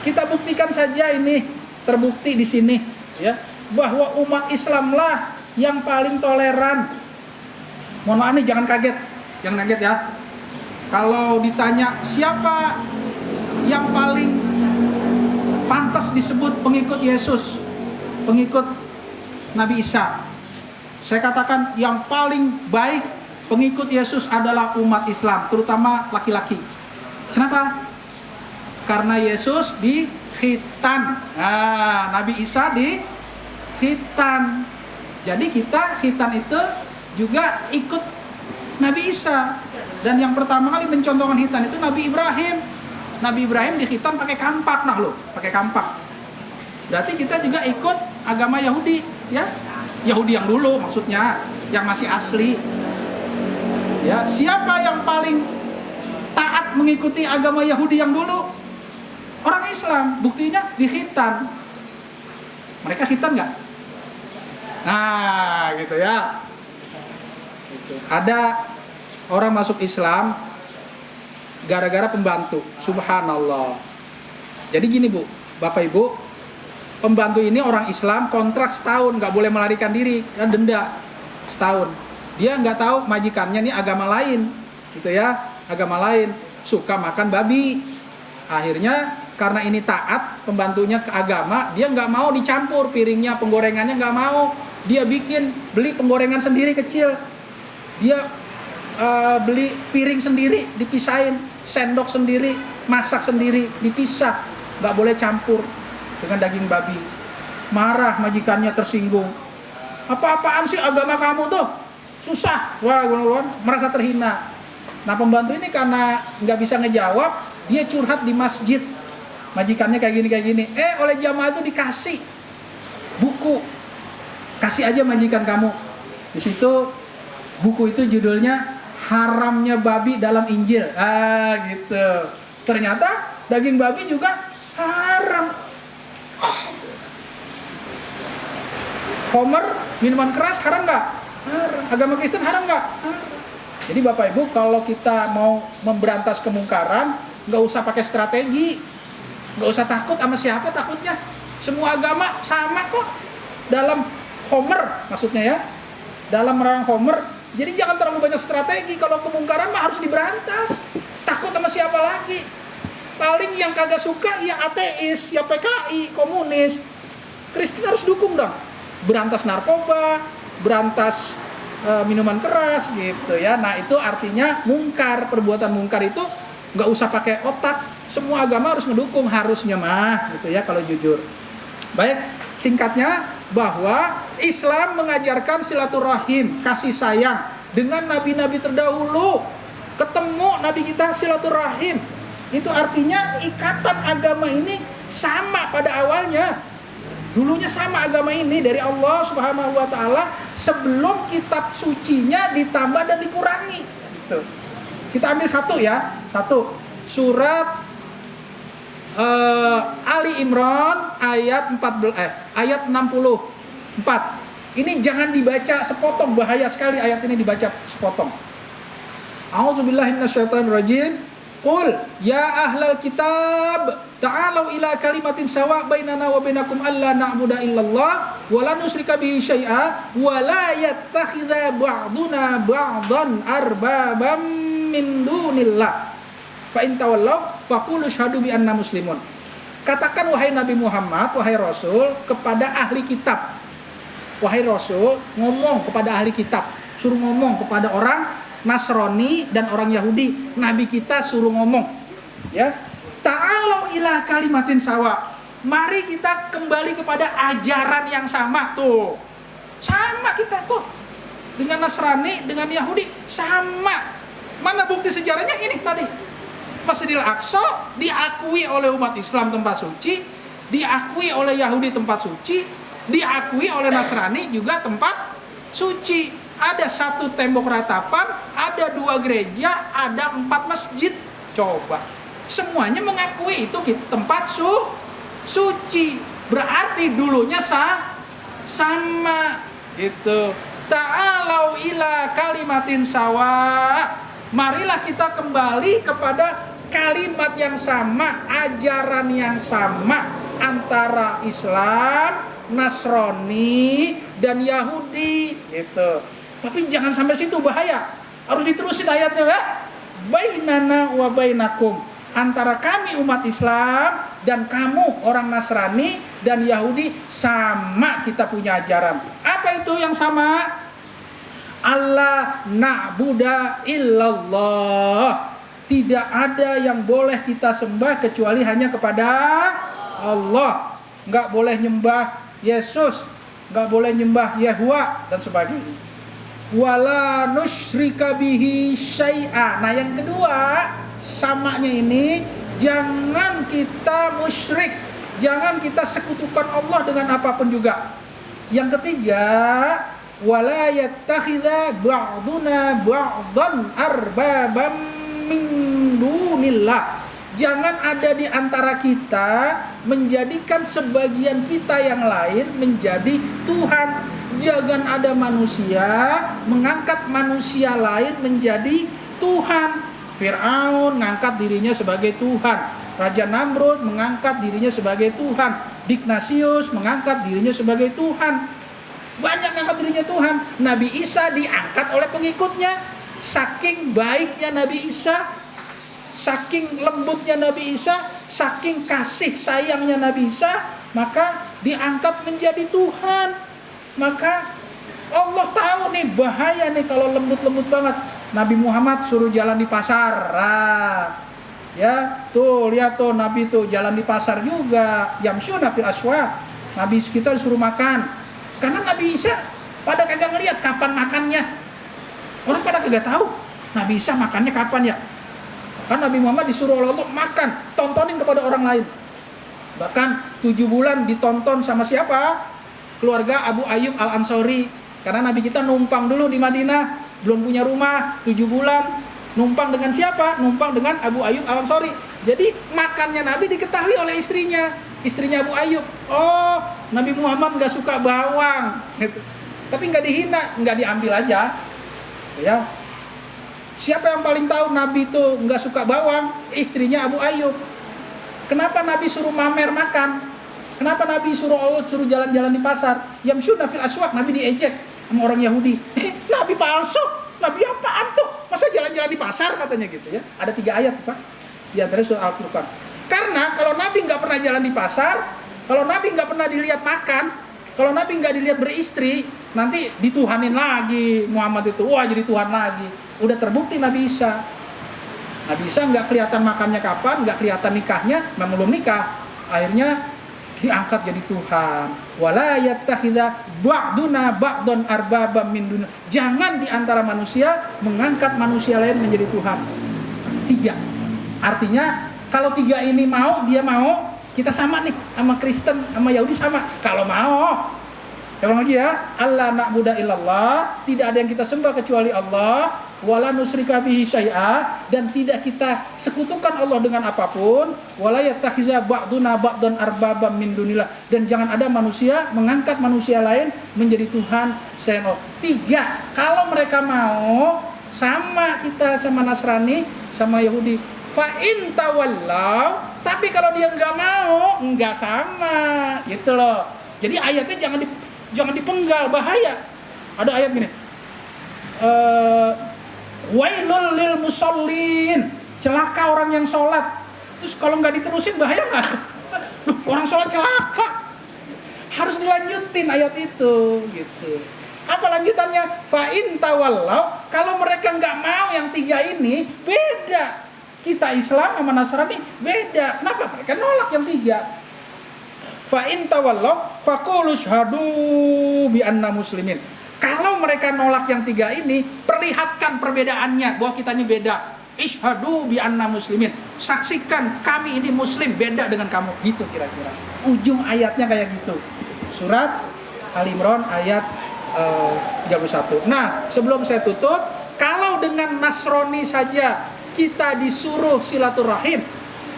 Kita buktikan saja ini, terbukti di sini ya, bahwa umat Islamlah yang paling toleran. Mohon maaf nih, jangan kaget. Jangan kaget ya. Kalau ditanya siapa yang paling pantas disebut pengikut Yesus, pengikut Nabi Isa, saya katakan yang paling baik pengikut Yesus adalah umat Islam, terutama laki-laki. Kenapa? Karena Yesus dikhitan. Nah, Nabi Isa dikhitan. Jadi kita khitan itu juga ikut Nabi Isa. Dan yang pertama kali mencontohkan khitan itu Nabi Ibrahim. Nabi Ibrahim dikhitan pakai kampak, pakai kampak. Berarti kita juga ikut agama Yahudi, ya. Yahudi yang dulu maksudnya, yang masih asli. Ya, siapa yang paling taat mengikuti agama Yahudi yang dulu? Orang Islam, buktinya dikhitan. Mereka khitan nggak? Nah, gitu ya. Ada orang masuk Islam gara-gara pembantu. Subhanallah. Jadi gini Bu, Bapak Ibu, pembantu ini orang Islam, kontrak setahun, nggak boleh melarikan diri, dan denda setahun. Dia nggak tahu majikannya nih agama lain, gitu ya, agama lain, suka makan babi. Akhirnya karena ini taat pembantunya ke agama, dia nggak mau dicampur piringnya, penggorengannya nggak mau. Dia beli penggorengan sendiri kecil. Dia beli piring sendiri, dipisahin, sendok sendiri, masak sendiri, dipisah, nggak boleh campur dengan daging babi. Marah majikannya, tersinggung. Apa-apaan sih agama kamu tuh? Susah. Wah, merasa terhina. Nah, pembantu ini karena nggak bisa ngejawab, dia curhat di masjid. Majikannya kayak gini. Oleh jamaah itu dikasih buku. Kasih aja majikan kamu. Di situ buku itu judulnya Haramnya Babi dalam Injil. Gitu. Ternyata daging babi juga haram. Khamr, minuman keras haram nggak? Haram. Agama Kristen haram nggak? Haram. Jadi Bapak Ibu, kalau kita mau memberantas kemungkaran, nggak usah pakai strategi, nggak usah takut sama siapa takutnya. Semua agama sama kok dalam khamr, maksudnya ya, dalam melarang khamr. Jadi jangan terlalu banyak strategi. Kalau kemungkaran mah harus diberantas. Takut sama siapa lagi? Paling yang kagak suka ya ateis, ya PKI, komunis. Kristen harus dukung dong. Berantas narkoba, berantas minuman keras gitu ya. Nah, itu artinya mungkar, perbuatan mungkar itu nggak usah pakai otak. Semua agama harus mendukung, harusnya mah gitu ya kalau jujur. Baik, singkatnya bahwa Islam mengajarkan silaturahim, kasih sayang dengan nabi-nabi terdahulu. Ketemu nabi kita silaturahim. Itu artinya ikatan agama ini sama pada awalnya. Dulunya sama agama ini dari Allah Subhanahu wa taala sebelum kitab sucinya ditambah dan dikurangi. Gitu. Kita ambil satu ya, satu. Surat Ali Imran ayat 64. Ini jangan dibaca sepotong, bahaya sekali ayat ini dibaca sepotong. A'udzubillahi minasyaitonirrajim. Qul ya ahlal kitab ta'alu ila kalimatin sawa bainana wa bainakum alla na'budu illallah wa la nusyrika bihi syai'a wa la yattakhidha ba'duna ba'dan arbabam min dunillah fa in tawallaw faqulu syahadu bi anna muslimun. Katakan wahai Nabi Muhammad, wahai Rasul, kepada ahli kitab. Wahai Rasul, ngomong kepada ahli kitab, suruh ngomong kepada orang Nasrani dan orang Yahudi. Nabi kita suruh ngomong, ya. Ta'alu ila kalimatin sawa. Mari kita kembali kepada ajaran yang sama tuh. Sama kita tuh. Dengan Nasrani, dengan Yahudi sama. Mana bukti sejarahnya? Ini tadi. Masjidil Aqsa diakui oleh umat Islam tempat suci, diakui oleh Yahudi tempat suci, diakui oleh Nasrani juga tempat suci. Ada satu tembok ratapan, ada 2 gereja, ada 4 masjid. Coba, semuanya mengakui itu tempat suci. Berarti dulunya sama gitu. Ta'alau ila kalimatin sawa. Marilah kita kembali kepada kalimat yang sama, ajaran yang sama antara Islam, Nasrani, dan Yahudi gitu. Tapi jangan sampai situ, bahaya. Harus diterusin ayatnya ya. Bainana wa bainakum, antara kami umat Islam dan kamu orang Nasrani dan Yahudi sama, kita punya ajaran. Apa itu yang sama? Allah na'buda illallah. Tidak ada yang boleh kita sembah kecuali hanya kepada Allah. Enggak boleh nyembah Yesus, enggak boleh nyembah Yahwa dan sebagainya. Wala nusyrika bihi syai'a. Nah, yang kedua, samanya ini jangan kita musyrik, jangan kita sekutukan Allah dengan apapun juga. Yang ketiga, wala yattakhidha ba'duna ba'dan arbabam min dunillah. Jangan ada di antara kita menjadikan sebagian kita yang lain menjadi Tuhan. Jangan ada manusia mengangkat manusia lain menjadi Tuhan. Fir'aun mengangkat dirinya sebagai Tuhan. Raja Namrud mengangkat dirinya sebagai Tuhan. Dignatius mengangkat dirinya sebagai Tuhan. Banyak mengangkat dirinya Tuhan. Nabi Isa diangkat oleh pengikutnya. Saking baiknya Nabi Isa, saking lembutnya Nabi Isa, saking kasih sayangnya Nabi Isa, maka diangkat menjadi Tuhan. Maka Allah tahu nih bahaya nih kalau lembut-lembut banget. Nabi Muhammad suruh jalan di pasar. Nah, ya, tuh lihat tuh Nabi tuh jalan di pasar juga. Yamsyuna fil aswaq. Nabi kita disuruh makan. Karena Nabi Isa pada kagak ngelihat kapan makannya. Orang pada kagak tahu Nabi Isa makannya kapan ya. Kan Nabi Muhammad disuruh oleh Allah makan, tontonin kepada orang lain. Bahkan 7 bulan ditonton sama siapa? Keluarga Abu Ayyub Al-Ansori. Karena Nabi kita numpang dulu di Madinah, belum punya rumah, 7 bulan. Numpang dengan siapa? Numpang dengan Abu Ayyub Al-Ansori. Jadi makannya Nabi diketahui oleh istrinya Abu Ayyub. Oh, Nabi Muhammad gak suka bawang gitu. Tapi gak dihina, gak diambil aja ya. Siapa yang paling tahu Nabi itu gak suka bawang? Istrinya Abu Ayyub. Kenapa Nabi suruh mamer makan? Kenapa Nabi suruh jalan-jalan di pasar? Yamsyuna fil aswaq, Nabi diejek sama orang Yahudi. Nabi palsu, Nabi apaan tuh? Masa jalan-jalan di pasar katanya gitu ya. Ada 3 ayat Pak di antara surah Al-Furqan. Karena kalau Nabi nggak pernah jalan di pasar, kalau Nabi nggak pernah dilihat makan, kalau Nabi nggak dilihat beristri, nanti dituhanin lagi Muhammad itu. Wah, jadi Tuhan lagi. Udah terbukti Nabi Isa. Nabi Isa nggak kelihatan makannya kapan, nggak kelihatan nikahnya, memang belum nikah. Akhirnya diangkat jadi Tuhan. Wala yattakhidha ba'duna ba'dan arbabam min dunillah. Jangan di antara manusia mengangkat manusia lain menjadi Tuhan. 3. Artinya kalau 3 ini mau, dia mau, kita sama nih sama Kristen, sama Yahudi sama. Kalau mau. Kalau lagi ya, Allah na'budu illallah, tidak ada yang kita sembah kecuali Allah. Wala nusyrika bihi syai'a, dan tidak kita sekutukan Allah dengan apapun. Wala yattakhidha ba'duna ba'dan arbabam min dunillah, dan jangan ada manusia mengangkat manusia lain menjadi Tuhan selain Allah. 3, kalau mereka mau sama kita, sama Nasrani, sama Yahudi. Fa in tawallaw, tapi kalau dia enggak mau, enggak sama gitu loh. Jadi ayatnya jangan dipenggal, bahaya. Ada ayat gini. Wailul lil musallin, celaka orang yang sholat. Terus kalau nggak diterusin bahaya nggak? Orang sholat celaka. Harus dilanjutin ayat itu, gitu. Apa lanjutannya? Fa in tawallaw, kalau mereka nggak mau yang 3 ini, beda. Kita Islam sama Nasrani beda. Kenapa? Mereka nolak yang 3. Fa in tawallaw faqulu syhadu bi anna muslimin. Kalau mereka nolak yang 3 ini, perlihatkan perbedaannya bahwa kita ini beda. Ishhadu bi anna muslimin. Saksikan kami ini muslim, beda dengan kamu. Gitu kira-kira. Ujung ayatnya kayak gitu. Surat Al-Imran ayat 31. Nah, sebelum saya tutup, kalau dengan Nasrani saja kita disuruh silaturahim,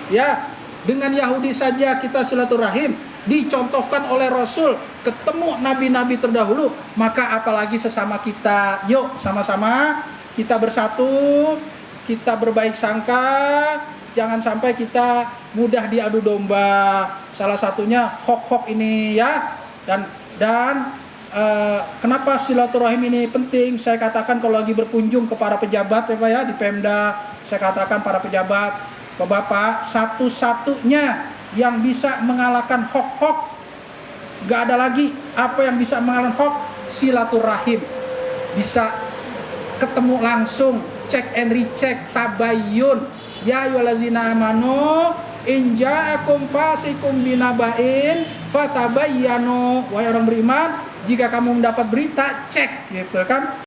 ya, dengan Yahudi saja kita silaturahim, dicontohkan oleh Rasul, ketemu nabi-nabi terdahulu, maka apalagi sesama kita. Yuk sama-sama kita bersatu, kita berbaik sangka, jangan sampai kita mudah diadu domba. Salah satunya hoax ini ya. Dan kenapa silaturahim ini penting? Saya katakan kalau lagi berkunjung ke para pejabat ya Pak ya di Pemda, saya katakan para pejabat, Bapak, satu-satunya yang bisa mengalahkan hoax, gak ada lagi apa yang bisa mengalahkan hoax, silaturahim. Bisa ketemu langsung, cek and recheck, tabayyun. Ya ayyuhallazina amanu in ja'akum fasikum binaba'in fatabayyanu. Wahai orang beriman, jika kamu mendapat berita, cek gitu kan.